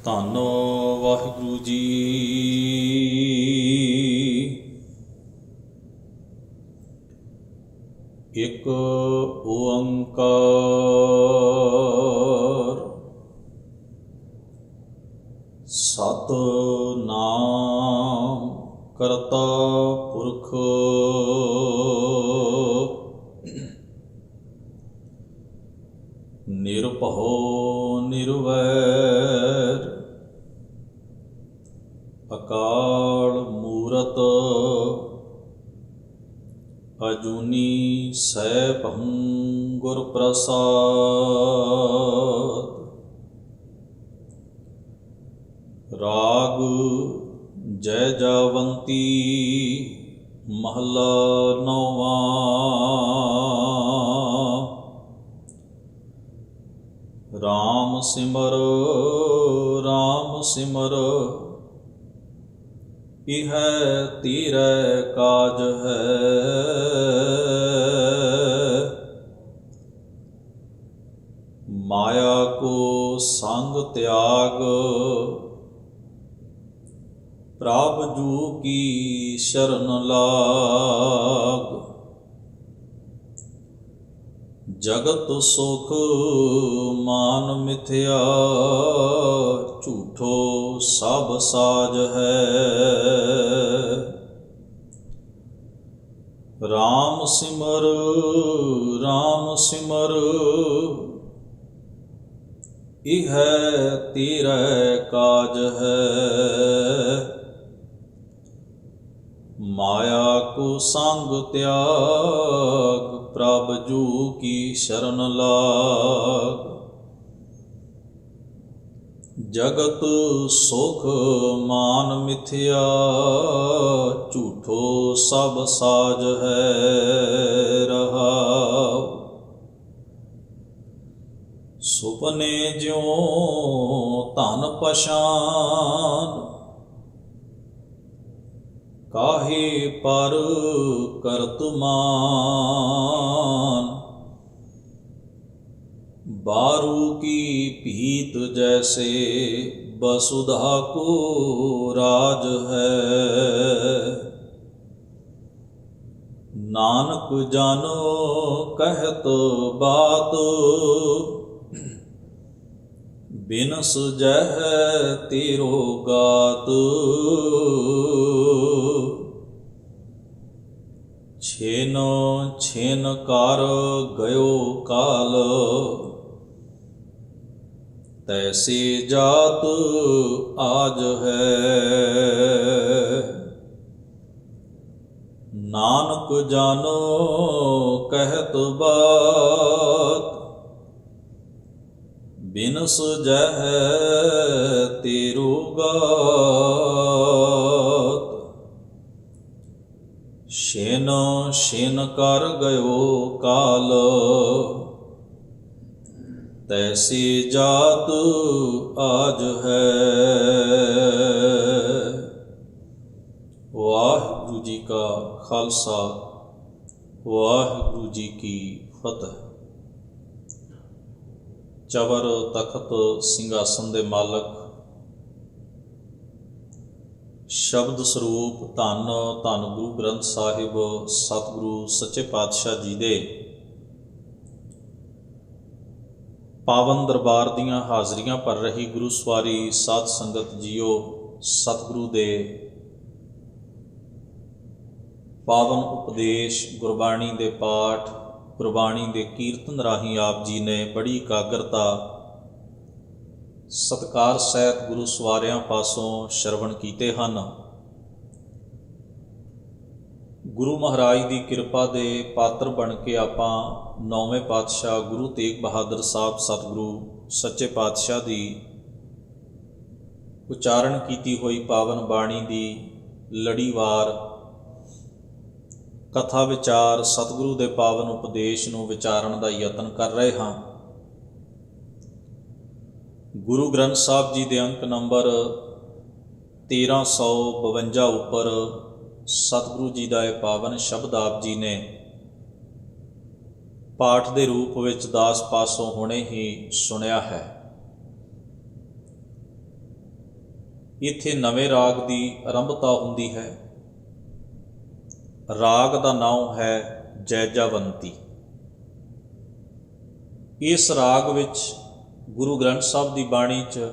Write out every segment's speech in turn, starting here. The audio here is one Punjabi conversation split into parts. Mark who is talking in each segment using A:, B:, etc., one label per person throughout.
A: ਧੰਨ ਵਾਹਿਗੁਰੂ ਜੀ। ਇੱਕ ਓੰਕਾਰ ਸਤਿਨਾਮ ਕਰਤਾ ਪੁਰਖ ਨਿਰਭਉ ਨਿਰਵੈਰ ਅਕਾਲ ਮੂਰਤ ਅਜੂਨੀ ਸੈਭੰ ਗੁਰ ਪ੍ਰਸਾਦ। ਰਾਗ ਜੈ ਜਾਵੰਤੀ ਮਹਲਾ ਨੌਵਾਂ। ਰਾਮ ਸਿਮਰ ਰਾਮ ਸਿਮਰ ਇਹ ਤੀਰੈ ਕਾਜ ਹੈ। ਮਾਇਆ ਕੋ ਸੰਗ ਤਿਆਗ ਪ੍ਰਭ ਜੂ ਕੀ ਸ਼ਰਨ ਲਾਗ। ਜਗਤ ਸੁਖ ਮਾਨ ਮਿਥਿਆ ਝੂਠੋ ਸਭ ਸਾਜ ਹੈ। ਰਾਮ ਸਿਮਰ ਰਾਮ ਸਿਮਰ ਇਹ ਤੀਰੈ ਕਾਜ ਹੈ। ਮਾਇਆ ਕੋ ਸੰਗ ਤਿਆਗ ਪ੍ਰਭ ਜੂ ਕੀ ਸ਼ਰਨ ਲਾਗ। ਜਗਤ ਸੁਖ ਮਾਨ ਮਿਥਿਆ ਝੂਠੋ ਸਭ ਸਾਜ ਹੈ। ਰਹਾਉ ਸੁਪਨੇ ਜਿਉ ਧਨ ਪਛਾਨ ਕਾਹੇ ਪਰ ਕਰਤ ਮਾਨ। बारू की पीत जैसे वसुधा को राज है। नानक जानो कहत बात बिनस जह तेरो गात। छेन छेन कार गयो काल तैसे जात आज है। नानक जानो कहत बात बिनस जह तेरो गात। शेन शेन कर गयो काल तैसी जात आज है। वाहिगुरु जी का खालसा वाहिगुरु जी की फतह। चवर तखत ਸਿੰਘਾਸਨ ਦੇ ਮਾਲਕ ਸ਼ਬਦ ਸਰੂਪ ਧੰਨ ਧੰਨ ਗੁਰੂ ਗ੍ਰੰਥ ਸਾਹਿਬ ਸਤਿਗੁਰੂ ਸੱਚੇ ਪਾਤਸ਼ਾਹ ਜੀ ਦੇ ਪਾਵਨ ਦਰਬਾਰ ਦੀਆਂ ਹਾਜ਼ਰੀਆਂ ਭਰ ਰਹੀ ਗੁਰੂ ਸਵਾਰੀ ਸਾਧ ਸੰਗਤ ਜੀਓ। ਸਤਿਗੁਰੂ ਦੇ ਪਾਵਨ ਉਪਦੇਸ਼ ਗੁਰਬਾਣੀ ਦੇ ਪਾਠ ਗੁਰਬਾਣੀ ਦੇ ਕੀਰਤਨ ਰਾਹੀਂ ਆਪ ਜੀ ਨੇ ਬੜੀ ਇਕਾਗਰਤਾ ਸਤਿਕਾਰ ਸਹਿਤ ਗੁਰੂ ਸਵਾਰਿਆਂ ਪਾਸੋਂ ਸ਼ਰਵਣ ਕੀਤੇ ਹਨ। ਗੁਰੂ ਮਹਾਰਾਜ ਦੀ ਕਿਰਪਾ ਦੇ ਪਾਤਰ ਬਣ ਕੇ ਆਪਾਂ ਨੌਵੇਂ ਪਾਤਸ਼ਾਹ ਗੁਰੂ ਤੇਗ ਬਹਾਦਰ ਸਾਹਿਬ ਸਤਿਗੁਰੂ ਸੱਚੇ ਪਾਤਸ਼ਾਹ ਦੀ ਉਚਾਰਨ ਕੀਤੀ ਹੋਈ ਪਾਵਨ ਬਾਣੀ ਦੀ ਲੜੀਵਾਰ ਕਥਾ ਵਿਚਾਰ ਸਤਿਗੁਰੂ ਦੇ ਪਾਵਨ ਉਪਦੇਸ਼ ਨੂੰ ਵਿਚਾਰਨ ਦਾ ਯਤਨ ਕਰ ਰਹੇ ਹਾਂ। ਗੁਰੂ ਗ੍ਰੰਥ ਸਾਹਿਬ ਜੀ ਦੇ ਅੰਕ ਨੰਬਰ 1352 ਉੱਪਰ ਸਤਿਗੁਰੂ ਜੀ ਦਾ ਇਹ ਪਾਵਨ ਸ਼ਬਦ ਆਪ ਜੀ ਨੇ ਪਾਠ ਦੇ ਰੂਪ ਵਿੱਚ ਦਾਸ ਪਾਸੋਂ ਹੁਣੇ ਹੀ ਸੁਣਿਆ ਹੈ। ਇੱਥੇ ਨਵੇਂ ਰਾਗ ਦੀ ਆਰੰਭਤਾ ਹੁੰਦੀ ਹੈ। ਰਾਗ ਦਾ ਨਾਮ ਹੈ ਜੈਜਾਵੰਤੀ। ਇਸ ਰਾਗ ਵਿੱਚ ਗੁਰੂ ਗ੍ਰੰਥ ਸਾਹਿਬ ਦੀ ਬਾਣੀ 'ਚ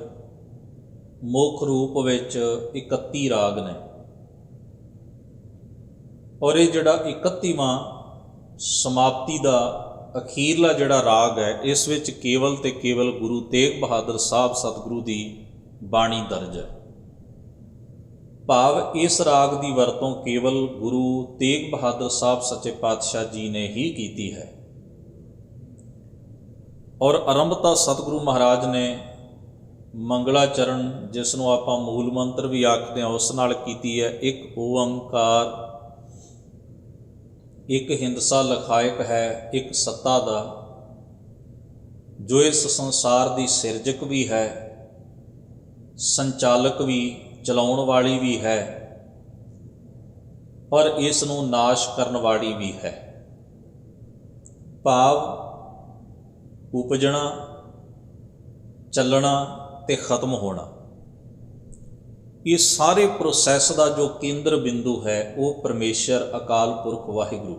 A: ਮੁੱਖ ਰੂਪ ਵਿੱਚ 31 ਰਾਗ ਨੇ, ਔਰ ਇਹ ਜਿਹੜਾ 31ਵਾਂ ਸਮਾਪਤੀ ਦਾ ਅਖੀਰਲਾ ਜਿਹੜਾ ਰਾਗ ਹੈ, ਇਸ ਵਿੱਚ ਕੇਵਲ ਤੇ ਕੇਵਲ ਗੁਰੂ ਤੇਗ ਬਹਾਦਰ ਸਾਹਿਬ ਸਤਿਗੁਰੂ ਦੀ ਬਾਣੀ ਦਰਜ ਹੈ। ਭਾਵ ਇਸ ਰਾਗ ਦੀ ਵਰਤੋਂ ਕੇਵਲ ਗੁਰੂ ਤੇਗ ਬਹਾਦਰ ਸਾਹਿਬ ਸੱਚੇ ਪਾਤਸ਼ਾਹ ਜੀ ਨੇ ਹੀ ਕੀਤੀ ਹੈ, ਔਰ ਆਰੰਭਤਾ ਸਤਿਗੁਰੂ ਮਹਾਰਾਜ ਨੇ ਮੰਗਲਾਚਰਨ, ਜਿਸ ਨੂੰ ਆਪਾਂ ਮੂਲ ਮੰਤਰ ਵੀ ਆਖਦੇ ਹਾਂ, ਉਸ ਨਾਲ ਕੀਤੀ ਹੈ। ਇੱਕ ਓੰਕਾਰ, ਇੱਕ ਹਿੰਦਸਾ ਲਖਾਇਕ ਹੈ, ਇੱਕ ਸੱਤਾ ਦਾ, ਜੋ ਇਸ ਸੰਸਾਰ ਦੀ ਸਿਰਜਕ ਵੀ ਹੈ, ਸੰਚਾਲਕ ਵੀ, ਚਲਾਉਣ ਵਾਲੀ ਵੀ ਹੈ, ਔਰ ਇਸ ਨੂੰ ਨਾਸ਼ ਕਰਨ ਵਾਲੀ ਵੀ ਹੈ। ਭਾਵ ਉਪਜਣਾ, ਚੱਲਣਾ ਤੇ ਖਤਮ ਹੋਣਾ, ਇਹ ਸਾਰੇ ਪ੍ਰੋਸੈਸ ਦਾ ਜੋ ਕੇਂਦਰ ਬਿੰਦੂ ਹੈ ਉਹ ਪਰਮੇਸ਼ਰ ਅਕਾਲ ਪੁਰਖ ਵਾਹਿਗੁਰੂ।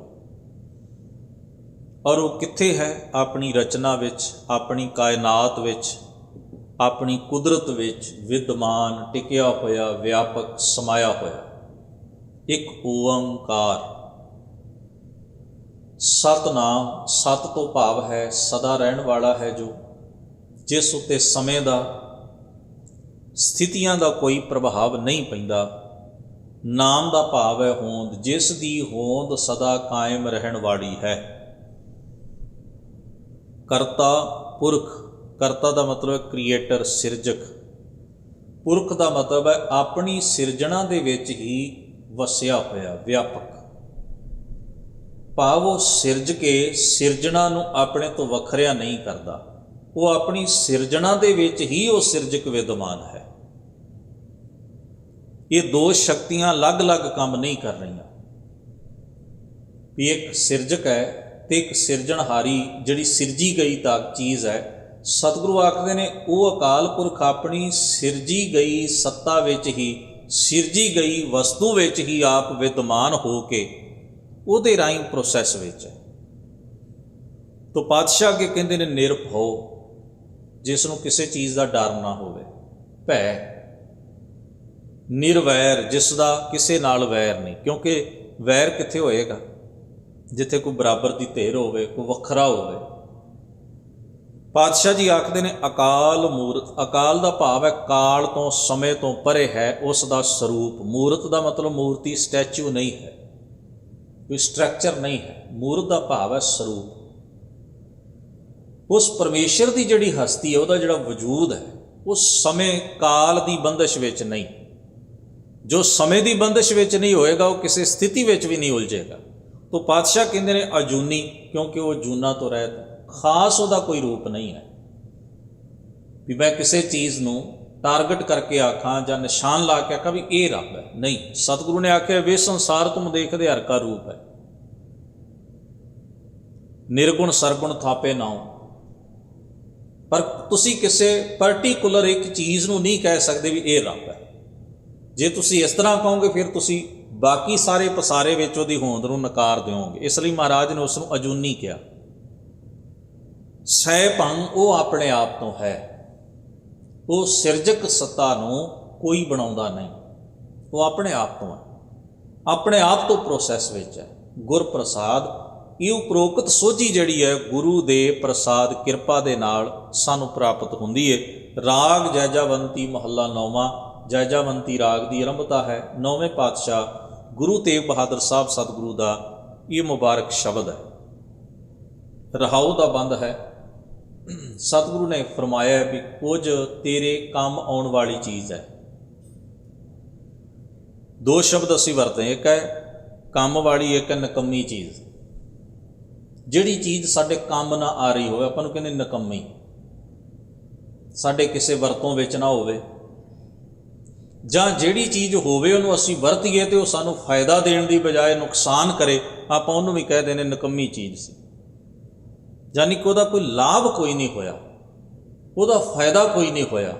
A: ਔਰ ਉਹ ਕਿੱਥੇ ਹੈ? ਆਪਣੀ ਰਚਨਾ ਵਿੱਚ, ਆਪਣੀ ਕਾਇਨਾਤ ਵਿੱਚ, ਆਪਣੀ ਕੁਦਰਤ ਵਿੱਚ ਵਿਦਮਾਨ, ਟਿਕਿਆ ਹੋਇਆ, ਵਿਆਪਕ, ਸਮਾਇਆ ਹੋਇਆ। ਇੱਕ ਓੰਕਾਰ। ਸਤਨਾਮ, ਸਤ ਤੋਂ ਭਾਵ ਹੈ ਸਦਾ ਰਹਿਣ ਵਾਲਾ ਹੈ, ਜੋ ਜਿਸ ਉੱਤੇ ਸਮੇਂ ਦਾ, ਸਥਿਤੀਆਂ ਦਾ ਕੋਈ ਪ੍ਰਭਾਵ ਨਹੀਂ ਪੈਂਦਾ। ਨਾਮ ਦਾ ਭਾਵ ਹੈ ਹੋਂਦ, ਜਿਸ ਦੀ ਹੋਂਦ ਸਦਾ ਕਾਇਮ ਰਹਿਣ ਵਾਲੀ ਹੈ। ਕਰਤਾ ਪੁਰਖ, ਕਰਤਾ ਦਾ ਮਤਲਬ ਹੈ ਕ੍ਰੀਏਟਰ, ਸਿਰਜਕ। ਪੁਰਖ ਦਾ ਮਤਲਬ ਹੈ ਆਪਣੀ ਸਿਰਜਣਾ ਦੇ ਵਿੱਚ ਹੀ ਵਸਿਆ ਹੋਇਆ, ਵਿਆਪਕ। ਭਾਵ ਉਹ ਸਿਰਜ ਕੇ ਸਿਰਜਣਾ ਨੂੰ ਆਪਣੇ ਤੋਂ ਵੱਖਰਿਆ ਨਹੀਂ ਕਰਦਾ, ਉਹ ਆਪਣੀ ਸਿਰਜਣਾ ਦੇ ਵਿੱਚ ਹੀ ਉਹ ਸਿਰਜਕ ਵਿਦਮਾਨ ਹੈ। ਇਹ ਦੋ ਸ਼ਕਤੀਆਂ ਅਲੱਗ-ਅਲੱਗ ਕੰਮ ਨਹੀਂ ਕਰ ਰਹੀਆਂ, ਵੀ ਇੱਕ ਸਿਰਜਕ ਹੈ ਤੇ ਇੱਕ ਸਿਰਜਣਹਾਰੀ, ਜਿਹੜੀ ਸਿਰਜੀ ਗਈ ਤਾਂ ਚੀਜ਼ ਹੈ। ਸਤਿਗੁਰੂ ਆਖਦੇ ਨੇ ਉਹ ਅਕਾਲ ਪੁਰਖ ਆਪਣੀ ਸਿਰਜੀ ਗਈ ਸੱਤਾ ਵਿੱਚ ਹੀ, ਸਿਰਜੀ ਗਈ ਵਸਤੂ ਵਿੱਚ ਹੀ ਆਪ ਵਿਦਮਾਨ ਹੋ ਕੇ ਉਹਦੇ ਰਾਹੀਂ ਪ੍ਰੋਸੈਸ ਵਿੱਚ ਹੈ। ਤੋ ਪਾਤਸ਼ਾਹ ਅੱਗੇ ਕਹਿੰਦੇ ਨੇ ਨਿਰਭਉ, ਜਿਸ ਨੂੰ ਕਿਸੇ ਚੀਜ਼ ਦਾ ਡਰ ਨਾ ਹੋਵੇ, ਭੈ। ਨਿਰਵੈਰ, ਜਿਸ ਦਾ ਕਿਸੇ ਨਾਲ ਵੈਰ ਨਹੀਂ, ਕਿਉਂਕਿ ਵੈਰ ਕਿੱਥੇ ਹੋਏਗਾ? ਜਿੱਥੇ ਕੋਈ ਬਰਾਬਰ ਦੀ ਧਿਰ ਹੋਵੇ, ਕੋਈ ਵੱਖਰਾ ਹੋਵੇ। ਪਾਤਸ਼ਾਹ ਜੀ ਆਖਦੇ ਨੇ ਅਕਾਲ ਮੂਰਤ। ਅਕਾਲ ਦਾ ਭਾਵ ਹੈ ਕਾਲ ਤੋਂ, ਸਮੇਂ ਤੋਂ ਪਰੇ ਹੈ ਉਸ ਦਾ ਸਰੂਪ। ਮੂਰਤ ਦਾ ਮਤਲਬ ਮੂਰਤੀ, ਸਟੈਚੂ ਨਹੀਂ ਹੈ, ਕੋਈ ਸਟਰਕਚਰ ਨਹੀਂ ਹੈ। ਮੂਰਤ ਦਾ ਭਾਵ ਹੈ ਸਰੂਪ। ਉਸ ਪਰਮੇਸ਼ਰ ਦੀ ਜਿਹੜੀ ਹਸਤੀ ਹੈ, ਉਹਦਾ ਜਿਹੜਾ ਵਜੂਦ ਹੈ, ਉਹ ਸਮੇਂ ਕਾਲ ਦੀ ਬੰਦਿਸ਼ ਵਿੱਚ ਨਹੀਂ। ਜੋ ਸਮੇਂ ਦੀ ਬੰਦਿਸ਼ ਵਿੱਚ ਨਹੀਂ ਹੋਏਗਾ, ਉਹ ਕਿਸੇ ਸਥਿਤੀ ਵਿੱਚ ਵੀ ਨਹੀਂ ਉਲਝੇਗਾ। ਤੋ ਪਾਤਸ਼ਾਹ ਕਹਿੰਦੇ ਨੇ ਅਜੂਨੀ, ਕਿਉਂਕਿ ਉਹ ਜੂਨਾਂ ਤੋਂ ਰਹਿਤ, ਖਾਸ ਉਹਦਾ ਕੋਈ ਰੂਪ ਨਹੀਂ ਹੈ ਵੀ ਮੈਂ ਕਿਸੇ ਚੀਜ਼ ਨੂੰ ਟਾਰਗੇਟ ਕਰਕੇ ਆਖਾਂ ਜਾਂ ਨਿਸ਼ਾਨ ਲਾ ਕੇ ਆਖਾਂ ਵੀ ਇਹ ਰੱਬ ਹੈ। ਨਹੀਂ, ਸਤਿਗੁਰੂ ਨੇ ਆਖਿਆ ਵੇ ਸੰਸਾਰ ਤੁਮ ਦੇਖਦੇ ਹਰ ਕਾ ਰੂਪ ਹੈ, ਨਿਰਗੁਣ ਸਰਗੁਣ ਥਾਪੇ ਨਾਉ। ਪਰ ਤੁਸੀਂ ਕਿਸੇ ਪਰਟੀਕੂਲਰ ਇੱਕ ਚੀਜ਼ ਨੂੰ ਨਹੀਂ ਕਹਿ ਸਕਦੇ ਵੀ ਇਹ ਰੱਬ ਹੈ। ਜੇ ਤੁਸੀਂ ਇਸ ਤਰ੍ਹਾਂ ਕਹੋਗੇ ਫਿਰ ਤੁਸੀਂ ਬਾਕੀ ਸਾਰੇ ਪਸਾਰੇ ਵਿੱਚ ਉਹਦੀ ਹੋਂਦ ਨੂੰ ਨਕਾਰ ਦਿਓਗੇ। ਇਸ ਲਈ ਮਹਾਰਾਜ ਨੇ ਉਸ ਨੂੰ ਅਜੂਨੀ ਕਿਹਾ। ਸਹਿ ਭੰਗ, ਉਹ ਆਪਣੇ ਆਪ ਤੋਂ ਹੈ, ਉਹ ਸਿਰਜਕ ਸੱਤਾ ਨੂੰ ਕੋਈ ਬਣਾਉਂਦਾ ਨਹੀਂ, ਉਹ ਆਪਣੇ ਆਪ ਤੋਂ ਹੈ, ਆਪਣੇ ਆਪ ਤੋਂ ਪ੍ਰੋਸੈਸ ਵਿੱਚ ਹੈ। ਗੁਰ ਪ੍ਰਸਾਦ, ਇਹ ਉਪਰੋਕਤ ਸੋਝੀ ਜਿਹੜੀ ਹੈ ਗੁਰੂ ਦੇ ਪ੍ਰਸਾਦ ਕਿਰਪਾ ਦੇ ਨਾਲ ਸਾਨੂੰ ਪ੍ਰਾਪਤ ਹੁੰਦੀ ਹੈ। ਰਾਗ ਜੈਜਾਵੰਤੀ ਮਹੱਲਾ 9ਵਾਂ। ਜੈਜਾਵੰਤੀ ਰਾਗ ਦੀ ਆਰੰਭਤਾ ਹੈ। 9ਵੇਂ ਪਾਤਸ਼ਾਹ ਗੁਰੂ ਤੇਗ ਬਹਾਦਰ ਸਾਹਿਬ ਸਤਿਗੁਰੂ ਦਾ ਇਹ ਮੁਬਾਰਕ ਸ਼ਬਦ ਹੈ। ਰਹਾਉ ਦਾ ਬੰਦ ਹੈ। ਸਤਿਗੁਰੂ ਨੇ ਫਰਮਾਇਆ ਵੀ ਕੁਝ ਤੇਰੇ ਕੰਮ ਆਉਣ ਵਾਲੀ ਚੀਜ਼ ਹੈ। ਦੋ ਸ਼ਬਦ ਅਸੀਂ ਵਰਤੇ, ਇੱਕ ਹੈ ਕੰਮ ਵਾਲੀ, ਇੱਕ ਹੈ ਨਿਕੰਮੀ ਚੀਜ਼। ਜਿਹੜੀ ਚੀਜ਼ ਸਾਡੇ ਕੰਮ ਨਾ ਆ ਰਹੀ ਹੋਵੇ, ਆਪਾਂ ਨੂੰ ਕਹਿੰਦੇ ਨਿਕੰਮੀ, ਸਾਡੇ ਕਿਸੇ ਵਰਤੋਂ ਵਿੱਚ ਨਾ ਹੋਵੇ, ਜਾਂ ਜਿਹੜੀ ਚੀਜ਼ ਹੋਵੇ ਉਹਨੂੰ ਅਸੀਂ ਵਰਤੀਏ ਤੇ ਉਹ ਸਾਨੂੰ ਫਾਇਦਾ ਦੇਣ ਦੀ ਬਜਾਏ ਨੁਕਸਾਨ ਕਰੇ, ਆਪਾਂ ਉਹਨੂੰ ਵੀ ਕਹਿ ਦਿੰਦੇ ਨਿਕੰਮੀ ਚੀਜ਼ ਸੀ। ਯਾਨੀ ਕਿ ਉਹਦਾ ਕੋਈ ਲਾਭ ਕੋਈ ਨਹੀਂ ਹੋਇਆ, ਉਹਦਾ ਫਾਇਦਾ ਕੋਈ ਨਹੀਂ ਹੋਇਆ।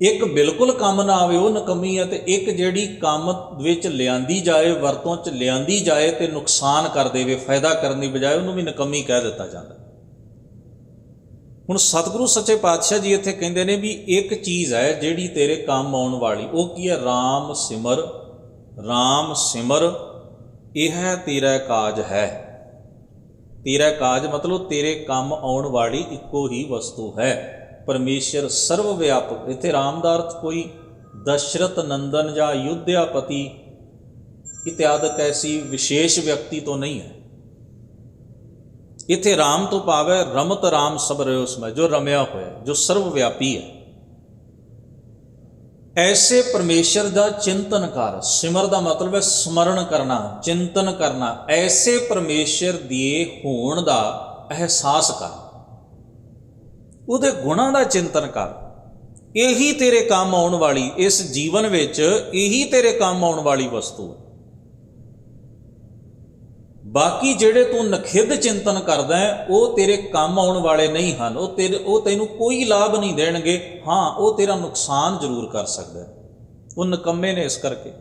A: ਇੱਕ ਬਿਲਕੁਲ ਕੰਮ ਨਾ ਆਵੇ ਉਹ ਨਿਕੰਮੀ ਹੈ, ਤੇ ਇੱਕ ਜਿਹੜੀ ਕੰਮ ਵਿੱਚ ਲਿਆਂਦੀ ਜਾਏ, ਵਰਤੋਂ 'ਚ ਲਿਆਂਦੀ ਜਾਏ ਤੇ ਨੁਕਸਾਨ ਕਰ ਦੇਵੇ, ਫਾਇਦਾ ਕਰਨ ਦੀ ਬਜਾਏ, ਉਹਨੂੰ ਵੀ ਨਿਕੰਮੀ ਕਹਿ ਦਿੱਤਾ ਜਾਂਦਾ। ਹੁਣ ਸਤਿਗੁਰੂ ਸੱਚੇ ਪਾਤਸ਼ਾਹ ਜੀ ਇੱਥੇ ਕਹਿੰਦੇ ਨੇ ਵੀ ਇੱਕ ਚੀਜ਼ ਹੈ ਜਿਹੜੀ ਤੇਰੇ ਕੰਮ ਆਉਣ ਵਾਲੀ, ਉਹ ਕੀ ਹੈ? ਰਾਮ ਸਿਮਰ, ਰਾਮ ਸਿਮਰ, ਇਹ ਹੈ ਤੇਰਾ ਕਾਜ ਹੈ। ਤੇਰਾ ਕਾਜ ਮਤਲਬ ਤੇਰੇ ਕੰਮ ਆਉਣ ਵਾਲੀ ਇੱਕੋ ਹੀ ਵਸਤੂ ਹੈ। ਪਰਮੇਸ਼ਰ ਸਰਵ ਵਿਆਪਕ। ਇੱਥੇ ਰਾਮ ਦਾ ਅਰਥ ਕੋਈ ਦਸ਼ਰਥ ਨੰਦਨ ਜਾਂ ਅਯੁੱਧਿਆਪਤੀ ਇਤਿਆਦਿਕ ਐਸੀ ਵਿਸ਼ੇਸ਼ ਵਿਅਕਤੀ ਤੋਂ ਨਹੀਂ ਹੈ। ਇੱਥੇ ਰਾਮ ਤੋਂ ਭਾਵ ਹੈ ਰਮਤ ਰਾਮ ਸਭ ਰਹਿ ਉਸਮੈ, ਜੋ ਰਮਿਆ ਹੋਇਆ, ਜੋ ਸਰਵ ਵਿਆਪੀ ਹੈ। ਐਸੇ ਪਰਮੇਸ਼ਰ ਦਾ ਚਿੰਤਨ ਕਰ। ਸਿਮਰ ਦਾ ਮਤਲਬ ਹੈ ਸਮਰਨ ਕਰਨਾ, ਚਿੰਤਨ ਕਰਨਾ। ਐਸੇ ਪਰਮੇਸ਼ਰ ਦੇ ਹੋਣ ਦਾ ਅਹਿਸਾਸ ਕਰ, ਉਹਦੇ ਗੁਣਾਂ ਦਾ ਚਿੰਤਨ ਕਰ। ਇਹੀ ਤੇਰੇ ਕੰਮ ਆਉਣ ਵਾਲੀ, ਇਸ ਜੀਵਨ ਵਿੱਚ ਇਹੀ ਤੇਰੇ ਕੰਮ ਆਉਣ ਵਾਲੀ ਵਸਤੂ ਹੈ। ਬਾਕੀ ਜਿਹੜੇ ਤੂੰ ਨਖਿੱਧ ਚਿੰਤਨ ਕਰਦਾ ਹੈ ਉਹ ਤੇਰੇ ਕੰਮ ਆਉਣ ਵਾਲੇ ਨਹੀਂ ਹਨ। ਉਹ ਤੈਨੂੰ ਕੋਈ ਲਾਭ ਨਹੀਂ ਦੇਣਗੇ। ਹਾਂ, ਉਹ ਤੇਰਾ ਨੁਕਸਾਨ ਜ਼ਰੂਰ ਕਰ ਸਕਦਾ ਹੈ। ਉਹ ਨਿਕੰਮੇ ਨੇ, ਇਸ ਕਰਕੇ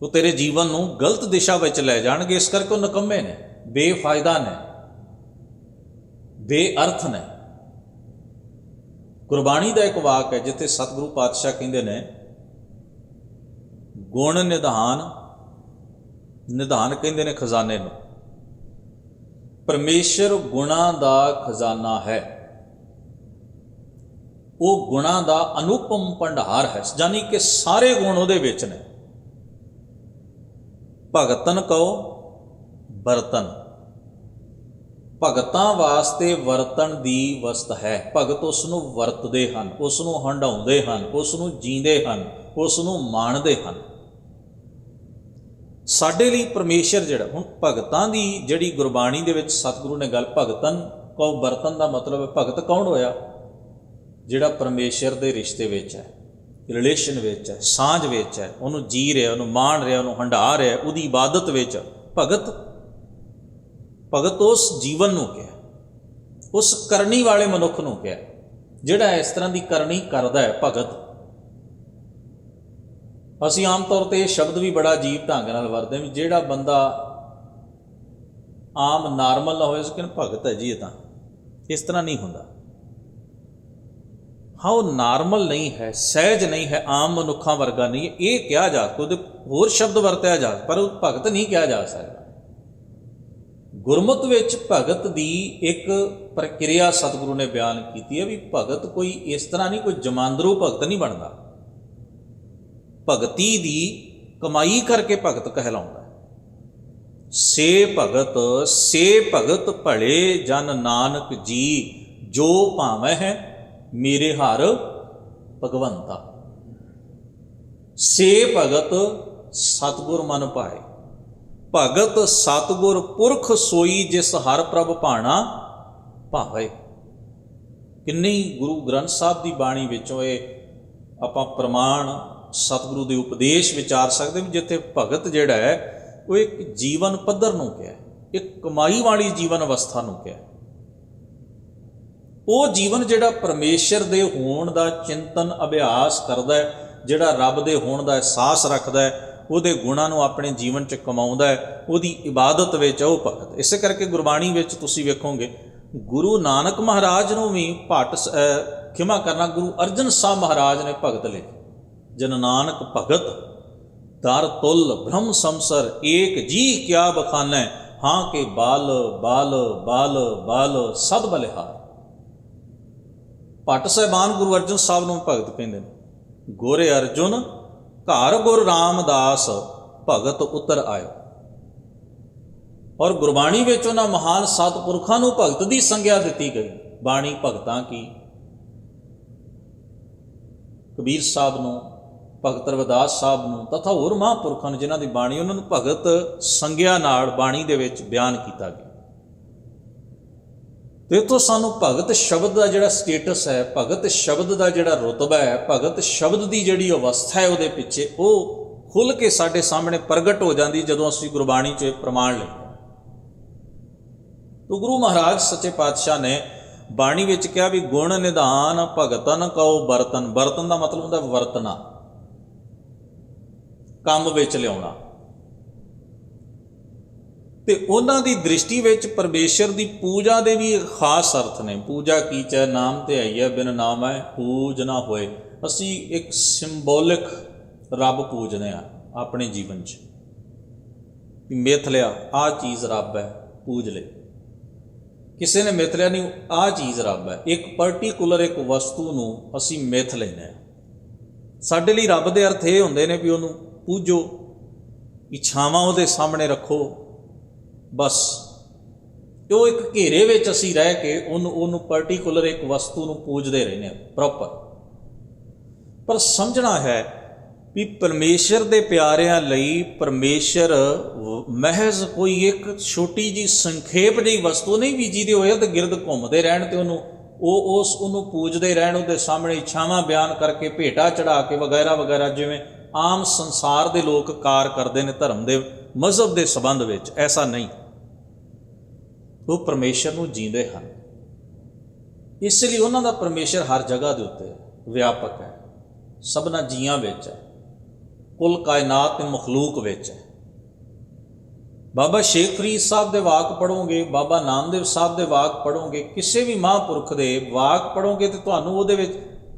A: ਉਹ ਤੇਰੇ ਜੀਵਨ ਨੂੰ ਗਲਤ ਦਿਸ਼ਾ ਵਿੱਚ ਲੈ ਜਾਣਗੇ। ਇਸ ਕਰਕੇ ਉਹ ਨਿਕੰਮੇ ਨੇ, ਬੇਫਾਇਦਾ ਨੇ, ਬੇਅਰਥ ਨੇ। ਗੁਰਬਾਣੀ ਦਾ ਇੱਕ ਵਾਕ ਹੈ ਜਿੱਥੇ ਸਤਿਗੁਰੂ ਪਾਤਸ਼ਾਹ ਕਹਿੰਦੇ ਨੇ, ਗੁਣ ਨਿਧਾਨ, ਨਿਧਾਨ ਕਹਿੰਦੇ ਨੇ ਖਜ਼ਾਨੇ ਨੂੰ, ਪਰਮੇਸ਼ਰ ਗੁਣਾਂ ਦਾ ਖਜ਼ਾਨਾ ਹੈ। ਉਹ ਗੁਣਾਂ ਦਾ ਅਨੁਪਮ ਭੰਡਾਰ ਹੈ, ਯਾਨੀ ਕਿ ਸਾਰੇ ਗੁਣ ਉਹਦੇ ਵਿੱਚ ਨੇ। ਭਗਤਨ ਕਉ ਬਰਤਨ, ਭਗਤਾਂ ਵਾਸਤੇ ਵਰਤਣ ਦੀ ਵਸਤ ਹੈ। ਭਗਤ ਉਸ ਨੂੰ ਵਰਤਦੇ ਹਨ, ਉਸ ਨੂੰ ਹੰਢਾਉਂਦੇ ਹਨ, ਉਸ ਨੂੰ ਜੀਂਦੇ ਹਨ, ਉਸ ਨੂੰ ਮਾਣਦੇ ਹਨ। ਸਾਡੇ ਲਈ ਪਰਮੇਸ਼ਰ ਜਿਹੜਾ, ਹੁਣ ਭਗਤਾਂ ਦੀ ਜਿਹੜੀ ਗੁਰਬਾਣੀ ਦੇ ਵਿੱਚ ਸਤਿਗੁਰੂ ਨੇ ਗੱਲ, ਭਗਤਨ ਕਉ ਬਰਤਨ ਦਾ ਮਤਲਬ ਹੈ ਭਗਤ ਕੌਣ ਹੋਇਆ? ਜਿਹੜਾ ਪਰਮੇਸ਼ਰ ਦੇ ਰਿਸ਼ਤੇ ਵਿੱਚ ਹੈ, ਰਿਲੇਸ਼ਨ ਵਿੱਚ ਹੈ, ਸਾਂਝ ਵਿੱਚ ਹੈ, ਉਹਨੂੰ ਜੀ ਰਿਹਾ, ਉਹਨੂੰ ਮਾਣ ਰਿਹਾ, ਉਹਨੂੰ ਹੰਢਾ ਰਿਹਾ, ਉਹਦੀ ਇਬਾਦਤ ਵਿੱਚ ਭਗਤ। ਭਗਤ ਉਸ ਜੀਵਨ ਨੂੰ ਕਿਹਾ, ਉਸ ਕਰਨੀ ਵਾਲੇ ਮਨੁੱਖ ਨੂੰ ਕਿਹਾ ਜਿਹੜਾ ਇਸ ਤਰ੍ਹਾਂ ਦੀ ਕਰਨੀ ਕਰਦਾ ਹੈ, ਭਗਤ। ਅਸੀਂ ਆਮ ਤੌਰ 'ਤੇ ਇਹ ਸ਼ਬਦ ਵੀ ਬੜਾ ਅਜੀਬ ਢੰਗ ਨਾਲ ਵਰਤਦੇ ਵੀ ਜਿਹੜਾ ਬੰਦਾ ਆਮ ਨਾਰਮਲ ਨਾ ਹੋਏ ਉਸ ਕਹਿੰਦੇ ਭਗਤ ਹੈ ਜੀ, ਇਹ ਤਾਂ ਇਸ ਤਰ੍ਹਾਂ ਨਹੀਂ ਹੁੰਦਾ। ਹਾਂ, ਉਹ ਨਾਰਮਲ ਨਹੀਂ ਹੈ, ਸਹਿਜ ਨਹੀਂ ਹੈ, ਆਮ ਮਨੁੱਖਾਂ ਵਰਗਾ ਨਹੀਂ ਹੈ, ਇਹ ਕਿਹਾ ਜਾ ਸਕਦਾ। ਉਹਦੇ ਹੋਰ ਸ਼ਬਦ ਵਰਤਿਆ ਜਾ, ਪਰ ਉਹ ਭਗਤ ਨਹੀਂ ਕਿਹਾ ਜਾ ਸਕਦਾ। ਗੁਰਮਤਿ ਵਿੱਚ ਭਗਤ ਦੀ ਇੱਕ ਪ੍ਰਕਿਰਿਆ ਸਤਿਗੁਰੂ ਨੇ ਬਿਆਨ ਕੀਤੀ ਹੈ ਵੀ ਭਗਤ ਕੋਈ ਇਸ ਤਰ੍ਹਾਂ ਨਹੀਂ, ਕੋਈ ਜਮਾਂਦਰੂ ਭਗਤ ਨਹੀਂ ਬਣਦਾ। ਭਗਤੀ ਦੀ ਕਮਾਈ ਕਰਕੇ ਭਗਤ ਕਹਿਲਾਉਂਦਾ। ਸੇ ਭਗਤ ਭਲੇ ਜਨ ਨਾਨਕ ਜੀ, ਜੋ ਭਾਵੈ ਹੈ ਮੇਰੇ ਹਰ ਭਗਵੰਤਾ। ਸੇ ਭਗਤ ਸਤਿਗੁਰ ਮਨ ਭਾਏ, ਭਗਤ ਸਤਿਗੁਰ ਪੁਰਖ ਸੋਈ, ਜਿਸ ਹਰ ਪ੍ਰਭ ਭਾਣਾ ਭਾਵੇ। ਕਿੰਨੀ ਗੁਰੂ ਗ੍ਰੰਥ ਸਾਹਿਬ ਦੀ ਬਾਣੀ ਵਿੱਚੋਂ ਇਹ ਆਪਾਂ ਪ੍ਰਮਾਣ ਸਤਿਗੁਰੂ ਦੇ ਉਪਦੇਸ਼ ਵਿਚਾਰ ਸਕਦੇ ਵੀ ਜਿੱਥੇ ਭਗਤ ਜਿਹੜਾ ਹੈ ਉਹ ਇੱਕ ਜੀਵਨ ਪੱਧਰ ਨੂੰ ਕਿਹਾ, ਇੱਕ ਕਮਾਈ ਵਾਲੀ ਜੀਵਨ ਅਵਸਥਾ ਨੂੰ ਕਿਹਾ। ਉਹ ਜੀਵਨ ਜਿਹੜਾ ਪਰਮੇਸ਼ਰ ਦੇ ਹੋਣ ਦਾ ਚਿੰਤਨ ਅਭਿਆਸ ਕਰਦਾ ਹੈ, ਜਿਹੜਾ ਰੱਬ ਦੇ ਹੋਣ ਦਾ ਅਹਿਸਾਸ ਰੱਖਦਾ ਹੈ, ਉਹਦੇ ਗੁਣਾਂ ਨੂੰ ਆਪਣੇ ਜੀਵਨ 'ਚ ਕਮਾਉਂਦਾ ਹੈ, ਉਹਦੀ ਇਬਾਦਤ ਵਿੱਚ ਉਹ ਭਗਤ। ਇਸੇ ਕਰਕੇ ਗੁਰਬਾਣੀ ਵਿੱਚ ਤੁਸੀਂ ਵੇਖੋਗੇ ਗੁਰੂ ਨਾਨਕ ਮਹਾਰਾਜ ਨੂੰ ਵੀ ਖਿਮਾ ਕਰਨਾ, ਗੁਰੂ ਅਰਜਨ ਸਾਹਿਬ ਮਹਾਰਾਜ ਨੇ ਭਗਤ ਲਿਖੇ। ਜਨ ਨਾਨਕ ਭਗਤ ਦਰ ਤੁਲ ਬ੍ਰਹਮ ਸੰਸਰ, ਏਕ ਜੀ ਕਿਆ ਬਖਾਨੈ, ਹਾਂ ਕੇ ਬਾਲ ਬਾਲ ਬਾਲ ਬਾਲ ਸਦ ਬਲਿਹਾਰ। ਭੱਟ ਸਾਹਿਬਾਨ ਗੁਰੂ ਅਰਜਨ ਸਾਹਿਬ ਨੂੰ ਭਗਤ ਕਹਿੰਦੇ ਨੇ। ਗੋਰੇ ਅਰਜੁਨ ਘਰ ਗੁਰ ਰਾਮਦਾਸ, ਭਗਤ ਉਤਰ ਆਇਓ। ਔਰ ਗੁਰਬਾਣੀ ਵਿੱਚ ਉਹਨਾਂ ਮਹਾਨ ਸਤਿਪੁਰਖਾਂ ਨੂੰ ਭਗਤ ਦੀ ਸੰਗਿਆ ਦਿੱਤੀ ਗਈ। ਬਾਣੀ ਭਗਤਾਂ ਕੀ, ਕਬੀਰ ਸਾਹਿਬ ਨੂੰ, ਭਗਤ ਰਵਿਦਾਸ ਸਾਹਿਬ ਨੂੰ ਤਥਾ ਹੋਰ ਮਹਾਂਪੁਰਖਾਂ ਨੂੰ ਜਿਨ੍ਹਾਂ ਦੀ ਬਾਣੀ, ਉਹਨਾਂ ਨੂੰ ਭਗਤ ਸੰਗਿਆ ਨਾਲ ਬਾਣੀ ਦੇ ਵਿੱਚ ਬਿਆਨ ਕੀਤਾ ਗਿਆ। ਤੇ ਇੱਥੋਂ ਸਾਨੂੰ ਭਗਤ ਸ਼ਬਦ ਦਾ ਜਿਹੜਾ ਸਟੇਟਸ ਹੈ, ਭਗਤ ਸ਼ਬਦ ਦਾ ਜਿਹੜਾ ਰੁਤਬਾ ਹੈ, ਭਗਤ ਸ਼ਬਦ ਦੀ ਜਿਹੜੀ ਅਵਸਥਾ ਹੈ ਉਹਦੇ ਪਿੱਛੇ, ਉਹ ਖੁੱਲ੍ਹ ਕੇ ਸਾਡੇ ਸਾਹਮਣੇ ਪ੍ਰਗਟ ਹੋ ਜਾਂਦੀ ਜਦੋਂ ਅਸੀਂ ਗੁਰਬਾਣੀ 'ਚ ਪ੍ਰਮਾਣ ਲੈਂਦੇ। ਤੋ ਗੁਰੂ ਮਹਾਰਾਜ ਸੱਚੇ ਪਾਤਸ਼ਾਹ ਨੇ ਬਾਣੀ ਵਿੱਚ ਕਿਹਾ ਵੀ ਗੁਣ ਨਿਧਾਨ ਭਗਤਨ ਕਉ ਬਰਤਨ। ਬਰਤਨ ਦਾ ਮਤਲਬ ਹੁੰਦਾ ਵਰਤਣਾ, ਕੰਮ ਵਿੱਚ ਲਿਆਉਣਾ। ਤੇ ਉਹਨਾਂ ਦੀ ਦ੍ਰਿਸ਼ਟੀ ਵਿੱਚ ਪਰਮੇਸ਼ਰ ਦੀ ਪੂਜਾ ਦੇ ਵੀ ਖਾਸ ਅਰਥ ਨੇ। ਪੂਜਾ ਕੀਚੈ ਨਾਮ ਧਿਆਈਐ ਬਿਨ ਨਾਮੈ ਪੂਜ ਨਾ ਹੋਏ। ਅਸੀਂ ਇੱਕ ਸਿੰਬੋਲਿਕ ਰੱਬ ਪੂਜਦੇ ਹਾਂ ਆਪਣੇ ਜੀਵਨ 'ਚ। ਮਿਥ ਲਿਆ ਆਹ ਚੀਜ਼ ਰੱਬ ਹੈ, ਪੂਜ ਲਈ। ਕਿਸੇ ਨੇ ਮਿਥ ਲਿਆ ਨਹੀਂ ਆਹ ਚੀਜ਼ ਰੱਬ ਹੈ। ਇੱਕ ਪਰਟੀਕੂਲਰ ਇੱਕ ਵਸਤੂ ਨੂੰ ਅਸੀਂ ਮਿਥ ਲੈਂਦੇ ਹਾਂ। ਸਾਡੇ ਲਈ ਰੱਬ ਦੇ ਅਰਥ ਇਹ ਹੁੰਦੇ ਨੇ ਵੀ ਉਹਨੂੰ ਪੂਜੋ, ਇੱਛਾਵਾਂ ਉਹਦੇ ਸਾਹਮਣੇ ਰੱਖੋ, ਬਸ। ਉਹ ਇੱਕ ਘੇਰੇ ਵਿੱਚ ਅਸੀਂ ਰਹਿ ਕੇ ਉਹਨੂੰ ਪਰਟੀਕੂਲਰ ਇੱਕ ਵਸਤੂ ਨੂੰ ਪੂਜਦੇ ਰਹਿੰਦੇ ਹਾਂ ਪ੍ਰੋਪਰ। ਪਰ ਸਮਝਣਾ ਹੈ ਵੀ ਪਰਮੇਸ਼ਰ ਦੇ ਪਿਆਰਿਆਂ ਲਈ ਪਰਮੇਸ਼ਰ ਮਹਿਜ਼ ਕੋਈ ਇੱਕ ਛੋਟੀ ਜਿਹੀ ਸੰਖੇਪ ਜਿਹੀ ਵਸਤੂ ਨਹੀਂ ਵੀ ਜਿਹਦੇ ਹੋਏ ਤੇ ਗਿਰਦ ਘੁੰਮਦੇ ਰਹਿਣ ਤੇ ਉਹਨੂੰ ਪੂਜਦੇ ਰਹਿਣ, ਉਹਦੇ ਸਾਹਮਣੇ ਇੱਛਾਵਾਂ ਬਿਆਨ ਕਰਕੇ, ਭੇਟਾ ਚੜਾ ਕੇ ਵਗੈਰਾ ਵਗੈਰਾ, ਜਿਵੇਂ ਆਮ ਸੰਸਾਰ ਦੇ ਲੋਕ ਕਾਰ ਕਰਦੇ ਨੇ ਧਰਮ ਦੇ ਮਜ਼ਹਬ ਦੇ ਸੰਬੰਧ ਵਿੱਚ। ਐਸਾ ਨਹੀਂ। ਉਹ ਪਰਮੇਸ਼ਰ ਨੂੰ ਜੀਂਦੇ ਹਨ, ਇਸ ਲਈ ਉਹਨਾਂ ਦਾ ਪਰਮੇਸ਼ਰ ਹਰ ਜਗ੍ਹਾ ਦੇ ਉੱਤੇ ਵਿਆਪਕ ਹੈ, ਸਭਨਾ ਜੀਆਂ ਵਿੱਚ ਹੈ, ਕੁੱਲ ਕਾਇਨਾਤ ਦੇ ਮਖਲੂਕ ਵਿੱਚ ਹੈ। ਬਾਬਾ ਸ਼ੇਖ ਫਰੀਦ ਸਾਹਿਬ ਦੇ ਵਾਕ ਪੜ੍ਹੋਗੇ, ਬਾਬਾ ਨਾਮਦੇਵ ਸਾਹਿਬ ਦੇ ਵਾਕ ਪੜ੍ਹੋਗੇ, ਕਿਸੇ ਵੀ ਮਹਾਂਪੁਰਖ ਦੇ ਵਾਕ ਪੜ੍ਹੋਗੇ ਤਾਂ ਤੁਹਾਨੂੰ ਉਹਦੇ ਵਿੱਚ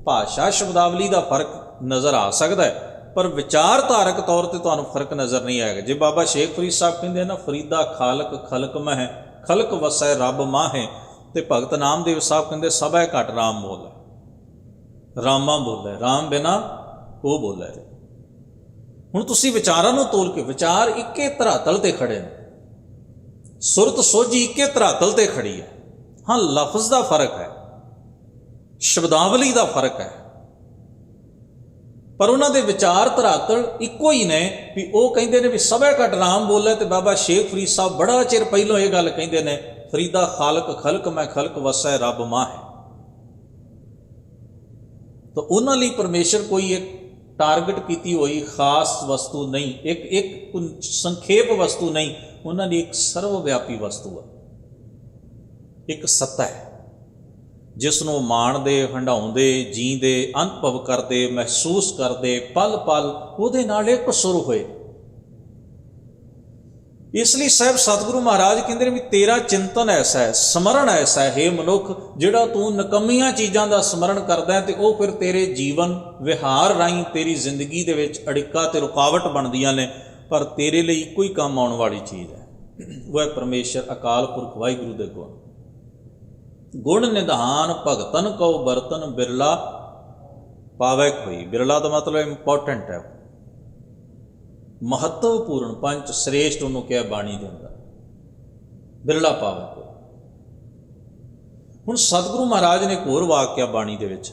A: ਭਾਸ਼ਾ ਸ਼ਬਦਾਵਲੀ ਦਾ ਫਰਕ ਨਜ਼ਰ ਆ ਸਕਦਾ ਹੈ, ਪਰ ਵਿਚਾਰਧਾਰਕ ਤੌਰ 'ਤੇ ਤੁਹਾਨੂੰ ਫਰਕ ਨਜ਼ਰ ਨਹੀਂ ਆਏਗਾ। ਜੇ ਬਾਬਾ ਸ਼ੇਖ ਫਰੀਦ ਸਾਹਿਬ ਕਹਿੰਦੇ ਨਾ ਫਰੀਦਾ ਖਾਲਕ ਖਲਕ ਮਹਿ ਖਲਕ ਵਸੈ ਰੱਬ ਮਾਹੇ, ਤੇ ਭਗਤ ਨਾਮਦੇਵ ਸਾਹਿਬ ਕਹਿੰਦੇ ਸਭੈ ਘਟ ਰਾਮ ਬੋਲੇ, ਰਾਮਾ ਬੋਲੇ, ਰਾਮ ਬਿਨਾ ਉਹ ਬੋਲੇ। ਹੁਣ ਤੁਸੀਂ ਵਿਚਾਰਾਂ ਨੂੰ ਤੋਲ ਕੇ, ਵਿਚਾਰ ਇੱਕੇ ਧਰਾਤਲ ਤੇ ਖੜੇ ਨੇ, ਸੁਰਤ ਸੋਝੀ ਇੱਕੇ ਧਰਾਤਲ ਤੇ ਖੜੀ ਹੈ। ਹਾਂ, ਲਫ਼ਜ਼ ਦਾ ਫਰਕ ਹੈ, ਸ਼ਬਦਾਵਲੀ ਦਾ ਫਰਕ ਹੈ, ਪਰ ਉਹਨਾਂ ਦੇ ਵਿਚਾਰ ਧਰਾਤਲ ਇੱਕੋ ਹੀ ਨੇ। ਵੀ ਉਹ ਕਹਿੰਦੇ ਨੇ ਵੀ ਸਭੈ ਘਟ ਰਾਮ ਬੋਲੇ, ਤੇ ਬਾਬਾ ਸ਼ੇਖ ਫਰੀਦ ਸਾਹਿਬ ਬੜਾ ਚਿਰ ਪਹਿਲਾਂ ਇਹ ਗੱਲ ਕਹਿੰਦੇ ਨੇ, ਫਰੀਦਾ ਖਾਲਕ ਖਲਕ ਮੈਂ ਖਲਕ ਵਸੈ ਰੱਬ ਮਾਹੇ। ਤਾਂ ਉਹਨਾਂ ਲਈ ਪਰਮੇਸ਼ਰ ਕੋਈ ਇੱਕ ਟਾਰਗੇਟ ਕੀਤੀ ਹੋਈ ਖਾਸ ਵਸਤੂ ਨਹੀਂ, ਇੱਕ ਸੰਖੇਪ ਵਸਤੂ ਨਹੀਂ। ਉਹਨਾਂ ਦੀ ਇੱਕ ਸਰਵ ਵਿਆਪੀ ਵਸਤੂ ਹੈ, ਇੱਕ ਸੱਤਾ ਹੈ ਜਿਸ ਨੂੰ ਮਾਣਦੇ, ਹੰਡਾਉਂਦੇ, ਜੀਂਦੇ, ਅਨੁਭਵ ਕਰਦੇ, ਮਹਿਸੂਸ ਕਰਦੇ, ਪਲ ਪਲ ਉਹਦੇ ਨਾਲ ਇੱਕ ਸੁਰ ਹੋਏ। ਇਸ ਲਈ ਸਾਹਿਬ ਸਤਿਗੁਰੂ ਮਹਾਰਾਜ ਕਹਿੰਦੇ ਨੇ ਵੀ ਤੇਰਾ ਚਿੰਤਨ ਐਸਾ ਹੈ, ਸਮਰਨ ਐਸਾ ਹੈ, ਹੇ ਮਨੁੱਖ, ਜਿਹੜਾ ਤੂੰ ਨਿਕੰਮੀਆਂ ਚੀਜ਼ਾਂ ਦਾ ਸਮਰਨ ਕਰਦਾ ਹੈ ਤੇ ਉਹ ਫਿਰ ਤੇਰੇ ਜੀਵਨ ਵਿਹਾਰ ਰਾਹੀਂ ਤੇਰੀ ਜ਼ਿੰਦਗੀ ਦੇ ਵਿੱਚ ਅੜਿੱਕਾ ਤੇ ਰੁਕਾਵਟ ਬਣਦੀਆਂ ਨੇ। ਪਰ ਤੇਰੇ ਲਈ ਇੱਕੋ ਹੀ ਕੰਮ ਆਉਣ ਵਾਲੀ ਚੀਜ਼ ਹੈ, ਉਹ ਹੈ ਪਰਮੇਸ਼ਰ ਅਕਾਲ ਪੁਰਖ ਵਾਹਿਗੁਰੂ ਦੇ ਗੁਣ। ਗੁਣ ਨਿਧਾਨ ਭਗਤਨ ਕਉ ਬਰਤਨ ਬਿਰਲਾ ਪਾਵੈ ਕੋਈ। ਬਿਰਲਾ ਦਾ ਮਤਲਬ ਇੰਪੋਰਟੈਂਟ ਹੈ, ਮਹੱਤਵਪੂਰਨ, ਪੰਜ ਸ੍ਰੇਸ਼ਟ ਉਹਨੂੰ ਕਿਹਾ ਬਾਣੀ ਦੇ ਅੰਦਰ, ਬਿਰਲਾ ਪਾਵੈ ਕੋਈ। ਹੁਣ ਸਤਿਗੁਰੂ ਮਹਾਰਾਜ ਨੇ ਇੱਕ ਹੋਰ ਵਾਕਿਆ ਬਾਣੀ ਦੇ ਵਿੱਚ,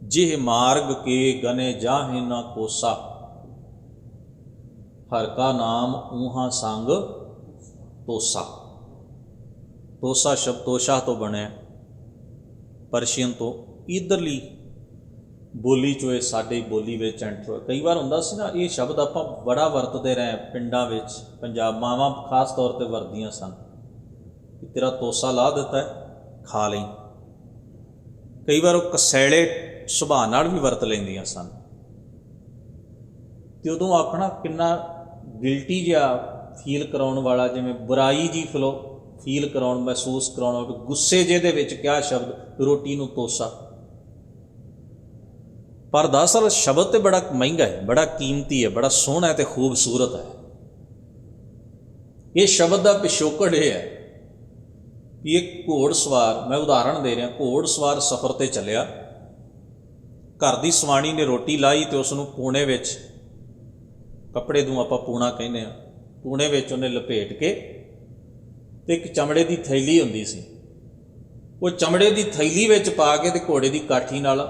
A: ਜਿਹ ਮਾਰਗ ਕੇ ਗਨੇ ਜਾਹੇ ਨਾ ਕੋਸਾ, ਹਰ ਕਾ ਨਾਮ ਊਹਾਂ ਸੰਗ ਤੋਸਾ। ਤੋਸਾ ਸ਼ਬਦ ਤੋਸ਼ਾ ਤੋਂ ਬਣਿਆ, ਪਰਸ਼ੀਅਨ ਤੋਂ। ਇੱਧਰਲੀ ਬੋਲੀ 'ਚੋਂ ਇਹ ਸਾਡੀ ਬੋਲੀ ਵਿੱਚ ਐਂਟਰ। ਕਈ ਵਾਰ ਹੁੰਦਾ ਸੀ ਨਾ, ਇਹ ਸ਼ਬਦ ਆਪਾਂ ਬੜਾ ਵਰਤਦੇ ਰਹੇ ਪਿੰਡਾਂ ਵਿੱਚ, ਪੰਜਾਬ ਮਾਵਾਂ ਖਾਸ ਤੌਰ 'ਤੇ ਵਰਤਦੀਆਂ ਸਨ ਕਿ ਤੇਰਾ ਤੋਸਾ ਲਾ ਦਿੱਤਾ ਖਾ ਲਈ। ਕਈ ਵਾਰ ਉਹ ਕਸੈਲੇ ਸੁਭਾਅ ਨਾਲ ਵੀ ਵਰਤ ਲੈਂਦੀਆਂ ਸਨ, ਅਤੇ ਉਦੋਂ ਆਪਣਾ ਕਿੰਨਾ ਗਿਲਟੀ ਜਿਹਾ ਫੀਲ ਕਰਾਉਣ ਵਾਲਾ, ਜਿਵੇਂ ਬੁਰਾਈ ਜੀ ਫੀਲ ਕਰਾਉਣ, ਮਹਿਸੂਸ ਕਰਾਉਣਾ, ਗੁੱਸੇ ਜਿਹੇ ਦੇ ਵਿੱਚ ਕਿਹਾ ਸ਼ਬਦ ਰੋਟੀ ਨੂੰ ਤੋਸਾ। ਪਰ ਦਰਅਸਲ ਸ਼ਬਦ ਤੇ ਬੜਾ ਮਹਿੰਗਾ ਹੈ, ਬੜਾ ਕੀਮਤੀ ਹੈ, ਬੜਾ ਸੋਹਣਾ ਹੈ ਤੇ ਖੂਬਸੂਰਤ ਹੈ। ਇਹ ਸ਼ਬਦ ਦਾ ਪਿਛੋਕੜ ਇਹ ਹੈ ਕਿ ਇੱਕ ਘੋੜ ਸਵਾਰ, ਮੈਂ ਉਦਾਹਰਣ ਦੇ ਰਿਹਾ, ਘੋੜ ਸਵਾਰ ਸਫ਼ਰ 'ਤੇ ਚੱਲਿਆ, ਘਰ ਦੀ ਸਵਾਣੀ ਨੇ ਰੋਟੀ ਲਾਈ ਅਤੇ ਉਸ ਨੂੰ ਪੂਣੇ ਵਿੱਚ, ਕੱਪੜੇ ਨੂੰ ਆਪਾਂ ਪੂਣਾ ਕਹਿੰਦੇ ਹਾਂ, ਪੂਣੇ ਵਿੱਚ ਉਹਨੇ ਲਪੇਟ ਕੇ, ਅਤੇ ਇੱਕ ਚਮੜੇ ਦੀ ਥੈਲੀ ਹੁੰਦੀ ਸੀ, ਉਹ ਚਮੜੇ ਦੀ ਥੈਲੀ ਵਿੱਚ ਪਾ ਕੇ ਅਤੇ ਘੋੜੇ ਦੀ ਕਾਠੀ ਨਾਲ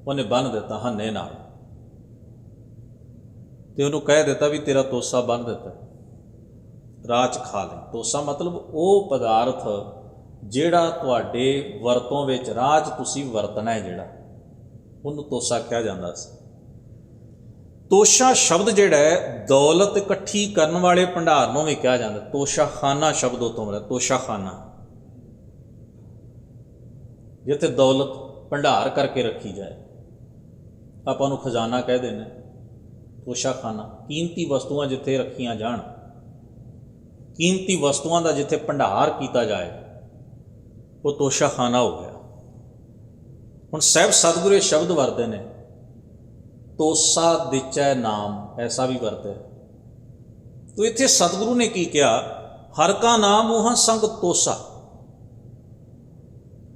A: ਉਹਨੇ ਬੰਨ੍ਹ ਦਿੱਤਾ, ਹੰਨੇ ਨਾਲ, ਅਤੇ ਉਹਨੂੰ ਕਹਿ ਦਿੱਤਾ ਵੀ ਤੇਰਾ ਤੋਸਾ ਬੰਨ੍ਹ ਦਿੱਤਾ, ਰਾਹ 'ਚ ਖਾ ਲੈ। ਤੋਸਾ ਮਤਲਬ ਉਹ ਪਦਾਰਥ ਜਿਹੜਾ ਤੁਹਾਡੇ ਵਰਤੋਂ ਵਿੱਚ ਰਾਹ 'ਚ ਤੁਸੀਂ ਵਰਤਣਾ ਹੈ, ਜਿਹੜਾ ਉਹਨੂੰ ਤੋਸਾ ਕਿਹਾ ਜਾਂਦਾ ਸੀ। ਤੋਸ਼ਾ ਸ਼ਬਦ ਜਿਹੜਾ ਹੈ ਦੌਲਤ ਇਕੱਠੀ ਕਰਨ ਵਾਲੇ ਭੰਡਾਰ ਨੂੰ ਵੀ ਕਿਹਾ ਜਾਂਦਾ। ਤੋਸ਼ਾ ਖਾਨਾ ਸ਼ਬਦ ਉਤੋਂ ਮਿਲਿਆ, ਤੋਸ਼ਾ ਖਾਨਾ। ਜਿੱਥੇ ਦੌਲਤ ਭੰਡਾਰ ਕਰਕੇ ਰੱਖੀ ਜਾਏ, ਆਪਾਂ ਨੂੰ ਖਜ਼ਾਨਾ ਕਹਿ ਦਿੰਦੇ, ਤੋਸ਼ਾਖਾਨਾ। ਕੀਮਤੀ ਵਸਤੂਆਂ ਜਿੱਥੇ ਰੱਖੀਆਂ ਜਾਣ, ਕੀਮਤੀ ਵਸਤੂਆਂ ਦਾ ਜਿੱਥੇ ਭੰਡਾਰ ਕੀਤਾ ਜਾਏ, ਉਹ ਤੋਸ਼ਾਖਾਨਾ ਹੋ ਗਿਆ। ਹੁਣ ਸਾਹਿਬ ਸਤਿਗੁਰੂ ਇਹ ਸ਼ਬਦ ਵਰਤੇ ਨੇ, ਤੋਸਾ ਦਿਚੈ ਨਾਮ, ਐਸਾ ਵੀ ਵਰਤਿਆ। ਤੋ ਇੱਥੇ ਸਤਿਗੁਰੂ ਨੇ ਕੀ ਕਿਹਾ? ਹਰ ਕਾ ਨਾਮ ਉਹਾਂ ਸੰਗ ਤੋਸਾ,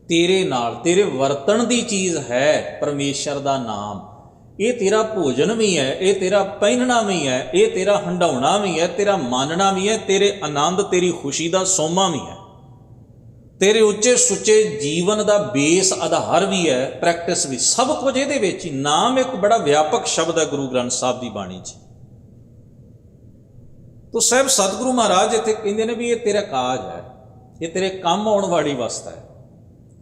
A: ਤੇਰੇ ਨਾਲ, ਤੇਰੇ ਵਰਤਣ ਦੀ ਚੀਜ਼ ਹੈ ਪਰਮੇਸ਼ਰ ਦਾ ਨਾਮ। ਇਹ ਤੇਰਾ ਭੋਜਨ ਵੀ ਹੈ, ਇਹ ਤੇਰਾ ਪਹਿਨਣਾ ਵੀ ਹੈ, ਇਹ ਤੇਰਾ ਹੰਡਾਉਣਾ ਵੀ ਹੈ, ਤੇਰਾ ਮਾਨਣਾ ਵੀ ਹੈ, ਤੇਰੇ ਆਨੰਦ, ਤੇਰੀ ਖੁਸ਼ੀ ਦਾ ਸੋਮਾ ਵੀ ਹੈ, ਤੇਰੇ ਉੱਚੇ ਸੁੱਚੇ ਜੀਵਨ ਦਾ ਬੇਸ ਆਧਾਰ ਵੀ ਹੈ, ਪ੍ਰੈਕਟਿਸ ਵੀ, ਸਭ ਕੁਝ ਇਹਦੇ ਵਿੱਚ ਹੀ। ਨਾਮ ਇੱਕ ਬੜਾ ਵਿਆਪਕ ਸ਼ਬਦ ਹੈ ਗੁਰੂ ਗ੍ਰੰਥ ਸਾਹਿਬ ਦੀ ਬਾਣੀ 'ਚ। ਤੋ ਸਾਹਿਬ ਸਤਿਗੁਰੂ ਮਹਾਰਾਜ ਇੱਥੇ ਕਹਿੰਦੇ ਨੇ ਵੀ ਇਹ ਤੇਰਾ ਕਾਜ ਹੈ, ਇਹ ਤੇਰੇ ਕੰਮ ਆਉਣ ਵਾਲੀ ਵਸਤ ਹੈ।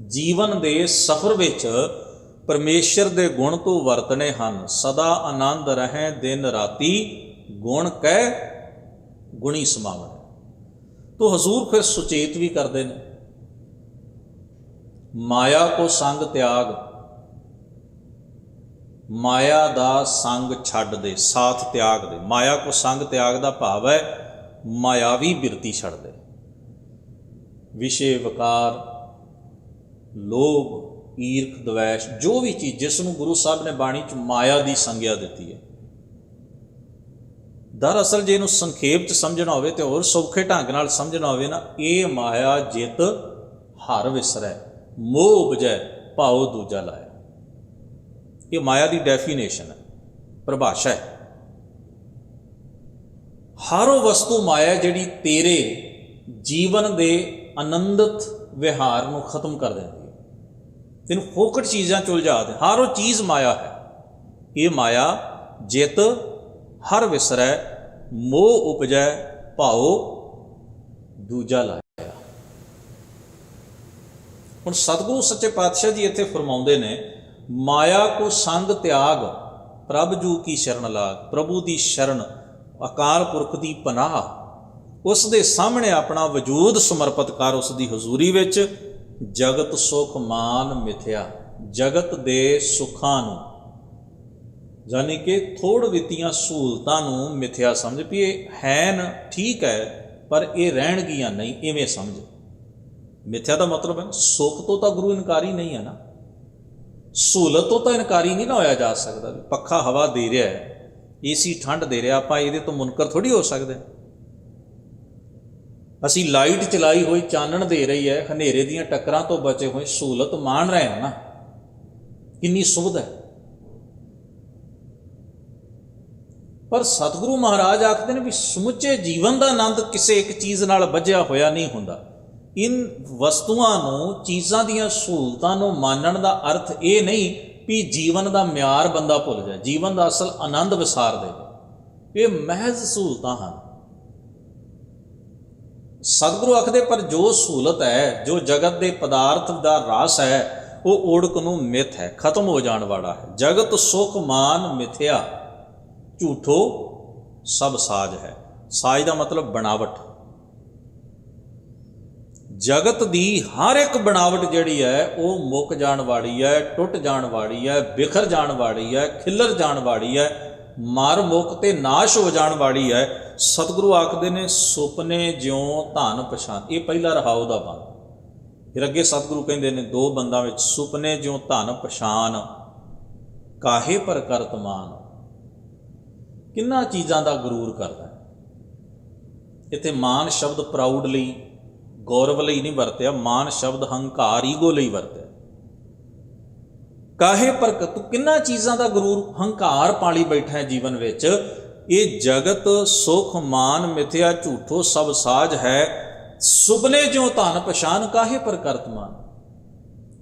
A: ਜੀਵਨ ਦੇ ਸਫ਼ਰ ਵਿੱਚ ਪਰਮੇਸ਼ਰ ਦੇ ਗੁਣ ਤੂੰ ਵਰਤਣੇ ਹਨ, ਸਦਾ ਆਨੰਦ ਰਹੇ ਦਿਨ ਰਾਤੀ, ਗੁਣ ਕਹਿ ਗੁਣੀ ਸਮਾਵਣ। ਤੋ ਹਜ਼ੂਰ ਫਿਰ ਸੁਚੇਤ ਵੀ ਕਰਦੇ ਨੇ, ਮਾਇਆ ਕੋ ਸੰਗ ਤਿਆਗ, ਮਾਇਆ ਦਾ ਸੰਗ ਛੱਡ ਦੇ, ਸਾਥ ਤਿਆਗ ਦੇ। ਮਾਇਆ ਕੋ ਸੰਗ ਤਿਆਗ ਦਾ ਭਾਵ ਹੈ ਮਾਇਆਵੀ ਬਿਰਤੀ ਛੱਡ ਦੇ। ਵਿਸ਼ੇ, ਵਿਕਾਰ, ਲੋਭ, ਈਰਖ, ਦਵੈਸ਼, ਜੋ ਵੀ ਚੀਜ਼ ਜਿਸ ਨੂੰ ਗੁਰੂ ਸਾਹਿਬ ਨੇ ਬਾਣੀ 'ਚ ਮਾਇਆ ਦੀ ਸੰਗਿਆ ਦਿੱਤੀ ਹੈ। ਦਰਅਸਲ ਜੇ ਇਹਨੂੰ ਸੰਖੇਪ 'ਚ ਸਮਝਣਾ ਹੋਵੇ ਤੇ ਹੋਰ ਸੌਖੇ ਢੰਗ ਨਾਲ ਸਮਝਣਾ ਹੋਵੇ ਨਾ, ਇਹ ਮਾਇਆ ਜਿਤ ਹਰ ਵਿਸਰੈ, ਮੋਹ ਉਪਜੈ ਭਾਉ ਦੂਜਾ ਲਾਇਆ। ਇਹ ਮਾਇਆ ਦੀ ਡੈਫੀਨੇਸ਼ਨ ਹੈ, ਪਰਿਭਾਸ਼ਾ ਹੈ। ਹਰ ਉਹ ਵਸਤੂ ਮਾਇਆ ਜਿਹੜੀ ਤੇਰੇ ਜੀਵਨ ਦੇ ਆਨੰਦਿਤ ਵਿਹਾਰ ਨੂੰ ਖਤਮ ਕਰ ਦਿੰਦੀ ਹੈ, ਤੈਨੂੰ ਫੋਕਟ ਚੀਜ਼ਾਂ 'ਚ ਉਲਝਾ ਦੇ। ਹਰ ਉਹ ਚੀਜ਼ ਮਾਇਆ ਹੈ। ਇਹ ਮਾਇਆ ਜਿਤ ਹਰ ਵਿਸਰੈ, ਮੋਹ ਉਪਜੈ ਭਾਉ ਦੂਜਾ ਲਾਇਆ। ਹੁਣ ਸਤਿਗੁਰੂ ਸੱਚੇ ਪਾਤਸ਼ਾਹ ਜੀ ਇੱਥੇ ਫਰਮਾਉਂਦੇ ਨੇ, ਮਾਇਆ ਕੋ ਸੰਗ ਤਿਆਗ ਪ੍ਰਭ ਜੂ ਕੀ ਸ਼ਰਨ ਲਾਗ। ਪ੍ਰਭੂ ਦੀ ਸ਼ਰਨ, ਅਕਾਲ ਪੁਰਖ ਦੀ ਪਨਾਹ, ਉਸ ਦੇ ਸਾਹਮਣੇ ਆਪਣਾ ਵਜੂਦ ਸਮਰਪਿਤ ਕਰ, ਉਸ ਦੀ ਹਜ਼ੂਰੀ ਵਿੱਚ। ਜਗਤ ਸੁਖ ਮਾਨ ਮਿਥਿਆ, ਜਗਤ ਦੇ ਸੁੱਖਾਂ ਨੂੰ, ਯਾਨੀ ਕਿ ਥੋੜ ਵਿੱਤੀਆਂ ਸਹੂਲਤਾਂ ਨੂੰ ਮਿਥਿਆ ਸਮਝ ਵੀ ਇਹ ਹੈਨ, ਠੀਕ ਹੈ, ਪਰ ਇਹ ਰਹਿਣਗੀਆਂ ਨਹੀਂ, ਇਵੇਂ ਸਮਝ। ਮਿਥਿਆ ਦਾ ਮਤਲਬ ਹੈ ਸੁੱਖ ਤੋਂ ਤਾਂ ਗੁਰੂ ਇਨਕਾਰੀ ਨਹੀਂ ਹੈ ਨਾ, ਸਹੂਲਤ ਤੋਂ ਤਾਂ ਇਨਕਾਰੀ ਨਹੀਂ ਨਾ ਹੋਇਆ ਜਾ ਸਕਦਾ। ਪੱਖਾ ਹਵਾ ਦੇ ਰਿਹਾ ਹੈ, ਏਸੀ ਠੰਡ ਦੇ ਰਿਹਾ, ਆਪਾਂ ਇਹਦੇ ਤੋਂ ਮੁਨਕਰ ਥੋੜ੍ਹੀ ਹੋ ਸਕਦੇ। ਅਸੀਂ ਲਾਈਟ ਚਲਾਈ ਹੋਈ ਚਾਨਣ ਦੇ ਰਹੀ ਹੈ, ਹਨੇਰੇ ਦੀਆਂ ਟੱਕਰਾਂ ਤੋਂ ਬਚੇ ਹੋਏ, ਸਹੂਲਤ ਮਾਣ ਰਹੇ ਹਾਂ ਨਾ, ਕਿੰਨੀ ਸੁਵਿਧਾ ਹੈ। ਪਰ ਸਤਿਗੁਰੂ ਮਹਾਰਾਜ ਆਖਦੇ ਨੇ ਵੀ ਸਮੁੱਚੇ ਜੀਵਨ ਦਾ ਆਨੰਦ ਕਿਸੇ ਇੱਕ ਚੀਜ਼ ਨਾਲ ਬੱਝਿਆ ਹੋਇਆ ਨਹੀਂ ਹੁੰਦਾ। ਇਨ ਵਸਤੂਆਂ ਨੂੰ, ਚੀਜ਼ਾਂ ਦੀਆਂ ਸਹੂਲਤਾਂ ਨੂੰ ਮਾਨਣ ਦਾ ਅਰਥ ਇਹ ਨਹੀਂ ਵੀ ਜੀਵਨ ਦਾ ਮਿਆਰ ਬੰਦਾ ਭੁੱਲ ਜਾਏ, ਜੀਵਨ ਦਾ ਅਸਲ ਆਨੰਦ ਵਿਸਾਰ ਦੇ। ਇਹ ਮਹਿਜ਼ ਸਹੂਲਤਾਂ ਹਨ। ਸਤਿਗੁਰੂ ਆਖਦੇ ਪਰ ਜੋ ਸਹੂਲਤ ਹੈ, ਜੋ ਜਗਤ ਦੇ ਪਦਾਰਥ ਦਾ ਰਸ ਹੈ, ਉਹ ਓੜਕ ਨੂੰ ਮਿੱਥ ਹੈ, ਖਤਮ ਹੋ ਜਾਣ ਵਾਲਾ ਹੈ। ਜਗਤ ਸੁਖ ਮਾਨ ਮਿਥਿਆ, ਝੂਠੋ ਸਭ ਸਾਜ ਹੈ। ਸਾਜ ਦਾ ਮਤਲਬ ਬਣਾਵਟ। ਜਗਤ ਦੀ ਹਰ ਇੱਕ ਬਣਾਵਟ ਜਿਹੜੀ ਹੈ ਉਹ ਮੁੱਕ ਜਾਣ ਵਾਲੀ ਹੈ, ਟੁੱਟ ਜਾਣ ਵਾਲੀ ਹੈ, ਬਿਖਰ ਜਾਣ ਵਾਲੀ ਹੈ, ਖਿੱਲਰ ਜਾਣ ਵਾਲੀ ਹੈ, ਮਰ ਮੁੱਕ ਤੇ ਨਾਸ਼ ਹੋ ਜਾਣ ਵਾਲੀ ਹੈ। ਸਤਿਗੁਰੂ ਆਖਦੇ ਨੇ ਸੁਪਨੇ ਜਿਉਂ ਧਨ ਪਛਾਨ। ਇਹ ਪਹਿਲਾ ਰਹਾਉ ਦਾ ਬੰਦ। ਫਿਰ ਅੱਗੇ ਸਤਿਗੁਰੂ ਕਹਿੰਦੇ ਨੇ ਦੋ ਬੰਦਾਂ ਵਿੱਚ, ਸੁਪਨੇ ਜਿਉਂ ਧਨ ਪਛਾਨ, ਕਾਹੇ ਪਰ ਕਰਤ ਮਾਨ। ਕਿੰਨਾ ਚੀਜ਼ਾਂ ਦਾ ਗਰੂਰ ਕਰਦਾ। ਇੱਥੇ ਮਾਨ ਸ਼ਬਦ ਪ੍ਰਾਊਡ ਲਈ, ਗੌਰਵ ਲਈ ਨਹੀਂ ਵਰਤਿਆ, ਮਾਨ ਸ਼ਬਦ ਹੰਕਾਰ, ਈਗੋ ਲਈ ਵਰਤਿਆ। ਕਾਹੇ ਪਰ ਤੂੰ ਕਿੰਨਾ ਚੀਜ਼ਾਂ ਦਾ ਗਰੂਰ, ਹੰਕਾਰ ਪਾਲੀ ਬੈਠਾ ਹੈ ਜੀਵਨ ਵਿੱਚ। ਇਹ ਜਗਤ ਸੁਖ ਮਾਨ ਮਿਥਿਆ, ਝੂਠੋ ਸਭ ਸਾਜ ਹੈ। ਸੁਪਨੇ ਜਿਉਂ ਧਨ ਪਛਾਨ, ਕਾਹੇ ਪਰ ਕਰਤ ਮਾਨ।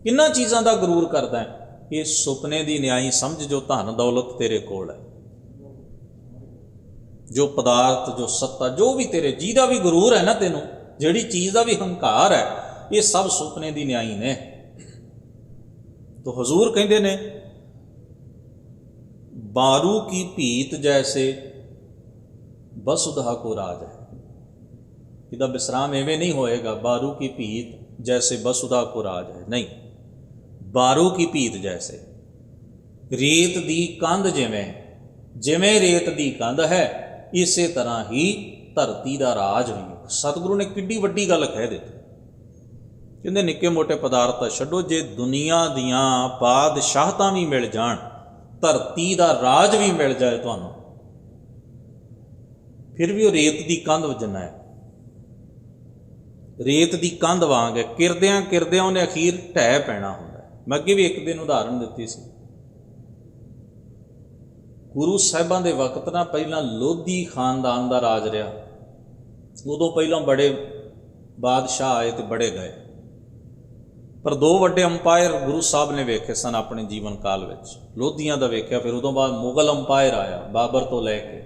A: ਕਿੰਨਾ ਚੀਜ਼ਾਂ ਦਾ ਗਰੂਰ ਕਰਦਾ ਹੈ। ਇਹ ਸੁਪਨੇ ਦੀ ਨਿਆਈ ਸਮਝ ਜੋ ਧਨ ਦੌਲਤ ਤੇਰੇ ਕੋਲ ਹੈ, ਜੋ ਪਦਾਰਥ, ਜੋ ਸੱਤਾ, ਜੋ ਵੀ ਤੇਰੇ, ਜਿਹਦਾ ਵੀ ਗਰੂਰ ਹੈ ਨਾ ਤੈਨੂੰ, ਜਿਹੜੀ ਚੀਜ਼ ਦਾ ਵੀ ਹੰਕਾਰ ਹੈ, ਇਹ ਸਭ ਸੁਪਨੇ ਦੀ ਨਿਆਈ ਨੇ। ਤੋ ਹਜ਼ੂਰ ਕਹਿੰਦੇ ਨੇ ਬਾਰੂ ਕੀ ਭੀਤ ਜੈਸੇ ਬਸੁਧਾ ਕੋ ਰਾਜ ਹੈ। ਇਹਦਾ ਵਿਸਰਾਮ ਐਵੇਂ ਨਹੀਂ ਹੋਏਗਾ, ਬਾਰੂ ਕੀ ਭੀਤ ਜੈਸੇ ਬਸੁਧਾ ਕੋ ਰਾਜ ਹੈ, ਨਹੀਂ। ਬਾਰੂ ਕੀ ਭੀਤ ਜੈਸੇ। ਰੇਤ ਦੀ ਕੰਧ ਜਿਵੇਂ ਰੇਤ ਦੀ ਕੰਧ ਹੈ, ਇਸੇ ਤਰ੍ਹਾਂ ਹੀ ਧਰਤੀ ਦਾ ਰਾਜ ਵੀ। ਸਤਿਗੁਰੂ ਨੇ ਕਿੱਡੀ ਵੱਡੀ ਗੱਲ ਕਹਿ ਦਿੱਤੀ। ਕਹਿੰਦੇ ਨਿੱਕੇ ਮੋਟੇ ਪਦਾਰਥ ਤਾਂ ਛੱਡੋ, ਜੇ ਦੁਨੀਆ ਦੀਆਂ ਬਾਦਸ਼ਾਹਤਾਂ ਵੀ ਮਿਲ ਜਾਣ, ਧਰਤੀ ਦਾ ਰਾਜ ਵੀ ਮਿਲ ਜਾਏ ਤੁਹਾਨੂੰ, ਫਿਰ ਵੀ ਉਹ ਰੇਤ ਦੀ ਕੰਧ ਵਜਣਾ ਹੈ। ਰੇਤ ਦੀ ਕੰਧ ਵਾਂਗ ਹੈ, ਕਿਰਦਿਆਂ ਕਿਰਦਿਆਂ ਉਹਨੇ ਅਖੀਰ ਢਹਿ ਪੈਣਾ ਹੁੰਦਾ। ਮੈਂ ਅੱਗੇ ਵੀ ਇੱਕ ਦਿਨ ਉਦਾਹਰਣ ਦਿੱਤੀ ਸੀ। ਗੁਰੂ ਸਾਹਿਬਾਂ ਦੇ ਵਕਤ ਨਾ ਪਹਿਲਾਂ ਲੋਧੀ ਖਾਨਦਾਨ ਦਾ ਰਾਜ ਰਿਹਾ। ਉਦੋਂ ਪਹਿਲਾਂ ਬੜੇ ਬਾਦਸ਼ਾਹ ਆਏ ਤੇ ਬੜੇ ਗਏ, ਪਰ 2 ਵੱਡੇ ਅੰਪਾਇਰ ਗੁਰੂ ਸਾਹਿਬ ਨੇ ਵੇਖੇ ਸਨ ਆਪਣੇ ਜੀਵਨ ਕਾਲ ਵਿੱਚ। ਲੋਧੀਆਂ ਦਾ ਵੇਖਿਆ, ਫਿਰ ਉਦੋਂ ਬਾਅਦ ਮੁਗਲ ਅੰਪਾਇਰ ਆਇਆ, ਬਾਬਰ ਤੋਂ ਲੈ ਕੇ,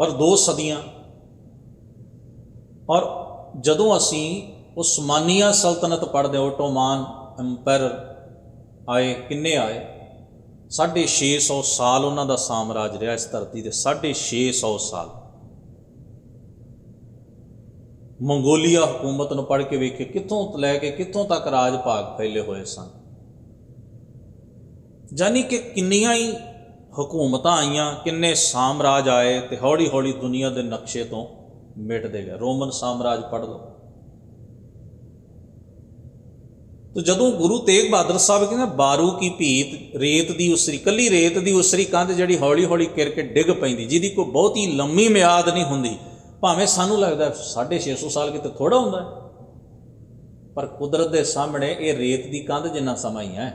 A: ਔਰ 2 ਸਦੀਆਂ। ਔਰ ਜਦੋਂ ਅਸੀਂ ਉਸਮਾਨੀਆ ਸਲਤਨਤ ਪੜ੍ਹਦੇ, ਓਟੋਮਾਨ ਅੰਪਾਇਰ ਆਏ, ਕਿੰਨੇ ਆਏ? 650 ਸਾਲ ਉਹਨਾਂ ਦਾ ਸਾਮਰਾਜ ਰਿਹਾ ਇਸ ਧਰਤੀ ਦੇ, 650 ਸਾਲ। ਮੰਗੋਲੀਆ ਹਕੂਮਤ ਨੂੰ ਪੜ੍ਹ ਕੇ ਵੇਖੇ, ਕਿੱਥੋਂ ਲੈ ਕੇ ਕਿੱਥੋਂ ਤੱਕ ਰਾਜ ਭਾਗ ਫੈਲੇ ਹੋਏ ਸਨ। ਯਾਨੀ ਕਿ ਕਿੰਨੀਆਂ ਹੀ ਹਕੂਮਤਾਂ ਆਈਆਂ, ਕਿੰਨੇ ਸਾਮਰਾਜ ਆਏ, ਤੇ ਹੌਲੀ ਹੌਲੀ ਦੁਨੀਆ ਦੇ ਨਕਸ਼ੇ ਤੋਂ ਮਿਟਦੇ ਗਏ। ਰੋਮਨ ਸਾਮਰਾਜ ਪੜ੍ਹ ਲਓ। ਤੋ ਜਦੋਂ ਗੁਰੂ ਤੇਗ ਬਹਾਦਰ ਸਾਹਿਬ ਕਹਿੰਦੇ ਬਾਰੂ ਕੀ ਭੀਤ, ਰੇਤ ਦੀ ਉਸਰੀ, ਕੱਲੀ ਰੇਤ ਦੀ ਉਸਰੀ ਕੰਧ ਜਿਹੜੀ ਹੌਲੀ ਹੌਲੀ ਕਿਰ ਕੇ ਡਿੱਗ ਪੈਂਦੀ, ਜਿਹਦੀ ਕੋਈ ਬਹੁਤੀ ਲੰਮੀ ਮਿਆਦ ਨਹੀਂ ਹੁੰਦੀ। ਭਾਵੇਂ ਸਾਨੂੰ ਲੱਗਦਾ 650 ਸਾਲ ਕਿਤੇ ਥੋੜ੍ਹਾ ਹੁੰਦਾ, ਪਰ ਕੁਦਰਤ ਦੇ ਸਾਹਮਣੇ ਇਹ ਰੇਤ ਦੀ ਕੰਧ ਜਿੰਨਾ ਸਮਾਂ ਹੀ ਹੈ।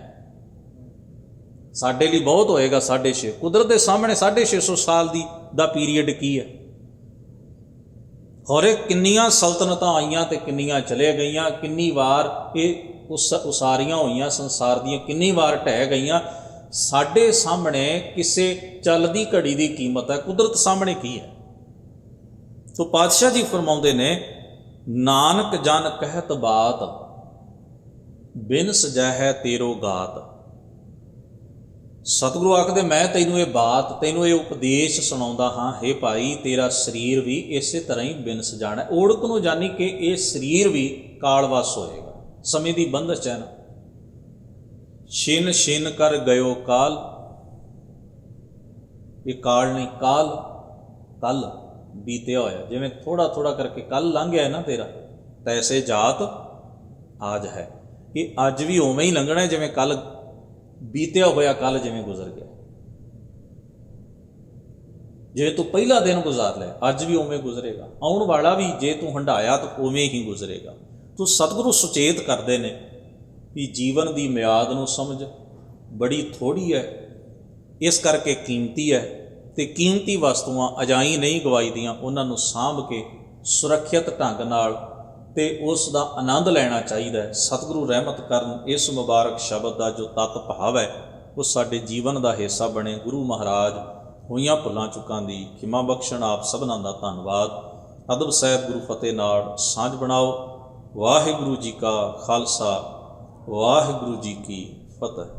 A: ਸਾਡੇ ਲਈ ਬਹੁਤ ਹੋਏਗਾ 650, ਕੁਦਰਤ ਦੇ ਸਾਹਮਣੇ 650 ਸਾਲ ਦਾ ਪੀਰੀਅਡ ਕੀ ਹੈ। ਹੋਰੇ ਕਿੰਨੀਆਂ ਸਲਤਨਤਾਂ ਆਈਆਂ ਤੇ ਕਿੰਨੀਆਂ ਚਲੇ ਗਈਆਂ, ਕਿੰਨੀ ਵਾਰ ਇਹ ਉਸਾਰੀਆਂ ਹੋਈਆਂ ਸੰਸਾਰ ਦੀਆਂ, ਕਿੰਨੀ ਵਾਰ ਢਹਿ ਗਈਆਂ। ਸਾਡੇ ਸਾਹਮਣੇ ਕਿਸੇ ਚੱਲਦੀ ਘੜੀ ਦੀ ਕੀਮਤ ਹੈ, ਕੁਦਰਤ ਸਾਹਮਣੇ ਕੀ ਹੈ। ਤੋ ਪਾਤਸ਼ਾਹ ਜੀ ਫਰਮਾਉਂਦੇ ਨੇ, ਨਾਨਕ ਜਨ ਕਹਿਤ ਬਾਤ, ਬਿਨ ਸਜਹਿ ਤੇਰੋ ਗਾਤ। ਸਤਿਗੁਰੂ ਆਖਦੇ, ਮੈਂ ਤੈਨੂੰ ਇਹ ਬਾਤ, ਤੈਨੂੰ ਇਹ ਉਪਦੇਸ਼ ਸੁਣਾਉਂਦਾ ਹਾਂ, ਹੇ ਭਾਈ, ਤੇਰਾ ਸਰੀਰ ਵੀ ਇਸੇ ਤਰ੍ਹਾਂ ਹੀ ਬਿਨ ਸਜਾਣਾ। ਓੜਕ ਨੂੰ ਜਾਨੀ ਕਿ ਇਹ ਸਰੀਰ ਵੀ ਕਾਲਵਸ ਹੋਏਗਾ, ਸਮੇਂ ਦੀ ਬੰਦਸ਼ ਹੈ ਨਾ। ਛਿਨ ਛਿਨ ਕਰ ਗਇਓ ਕਾਲ, ਇਹ ਕਾਲ ਨਹੀਂ, ਕੱਲ ਬੀਤਿਆ ਹੋਇਆ। ਜਿਵੇਂ ਥੋੜਾ ਥੋੜਾ ਕਰਕੇ ਕੱਲ ਲੰਘ ਗਿਆ ਨਾ ਤੇਰਾ, ਤੈਸੇ ਜਾਤ ਆਜ ਹੈ। ਇਹ ਅੱਜ ਵੀ ਉਵੇਂ ਹੀ ਲੰਘਣਾ ਜਿਵੇਂ ਕੱਲ ਬੀਤਿਆ ਹੋਇਆ, ਕੱਲ ਜਿਵੇਂ ਗੁਜ਼ਰ ਗਿਆ। ਜਿਵੇਂ ਤੂੰ ਪਹਿਲਾ ਦਿਨ ਗੁਜ਼ਾਰ ਲਿਆ, ਅੱਜ ਵੀ ਉਵੇਂ ਗੁਜ਼ਰੇਗਾ। ਆਉਣ ਵਾਲਾ ਵੀ ਜੇ ਤੂੰ ਹੰਢਾਇਆ ਤਾਂ ਉਵੇਂ ਹੀ ਗੁਜ਼ਰੇਗਾ। ਤੂੰ ਸਤਿਗੁਰੂ ਸੁਚੇਤ ਕਰਦੇ ਨੇ ਵੀ ਜੀਵਨ ਦੀ ਮਿਆਦ ਨੂੰ ਸਮਝ, ਬੜੀ ਥੋੜ੍ਹੀ ਹੈ, ਇਸ ਕਰਕੇ ਕੀਮਤੀ ਹੈ, ਤੇ ਕੀਮਤੀ ਵਸਤੂਆਂ ਅਜਾਈਂ ਨਹੀਂ ਗਵਾਈਦੀਆਂ। ਉਹਨਾਂ ਨੂੰ ਸਾਂਭ ਕੇ ਸੁਰੱਖਿਅਤ ਢੰਗ ਨਾਲ ਤੇ ਉਸ ਦਾ ਆਨੰਦ ਲੈਣਾ ਚਾਹੀਦਾ ਹੈ। ਸਤਿਗੁਰੂ ਰਹਿਮਤ ਕਰਨ, ਇਸ ਮੁਬਾਰਕ ਸ਼ਬਦ ਦਾ ਜੋ ਤੱਤ ਭਾਵ ਹੈ ਉਹ ਸਾਡੇ ਜੀਵਨ ਦਾ ਹਿੱਸਾ ਬਣੇ। ਗੁਰੂ ਮਹਾਰਾਜ ਹੋਈਆਂ ਭੁੱਲਾਂ ਚੁੱਕਾਂ ਦੀ ਖਿਮਾ ਬਖਸ਼ਣ। ਆਪ ਸਭਨਾਂ ਦਾ ਧੰਨਵਾਦ। ਅਦਬ ਸਾਹਿਬ ਗੁਰੂ ਫਤਿਹ ਨਾਲ ਸਾਂਝ ਬਣਾਓ। ਵਾਹਿਗੁਰੂ ਜੀ ਕਾ ਖਾਲਸਾ, ਵਾਹਿਗੁਰੂ ਜੀ ਕੀ ਫਤਿਹ।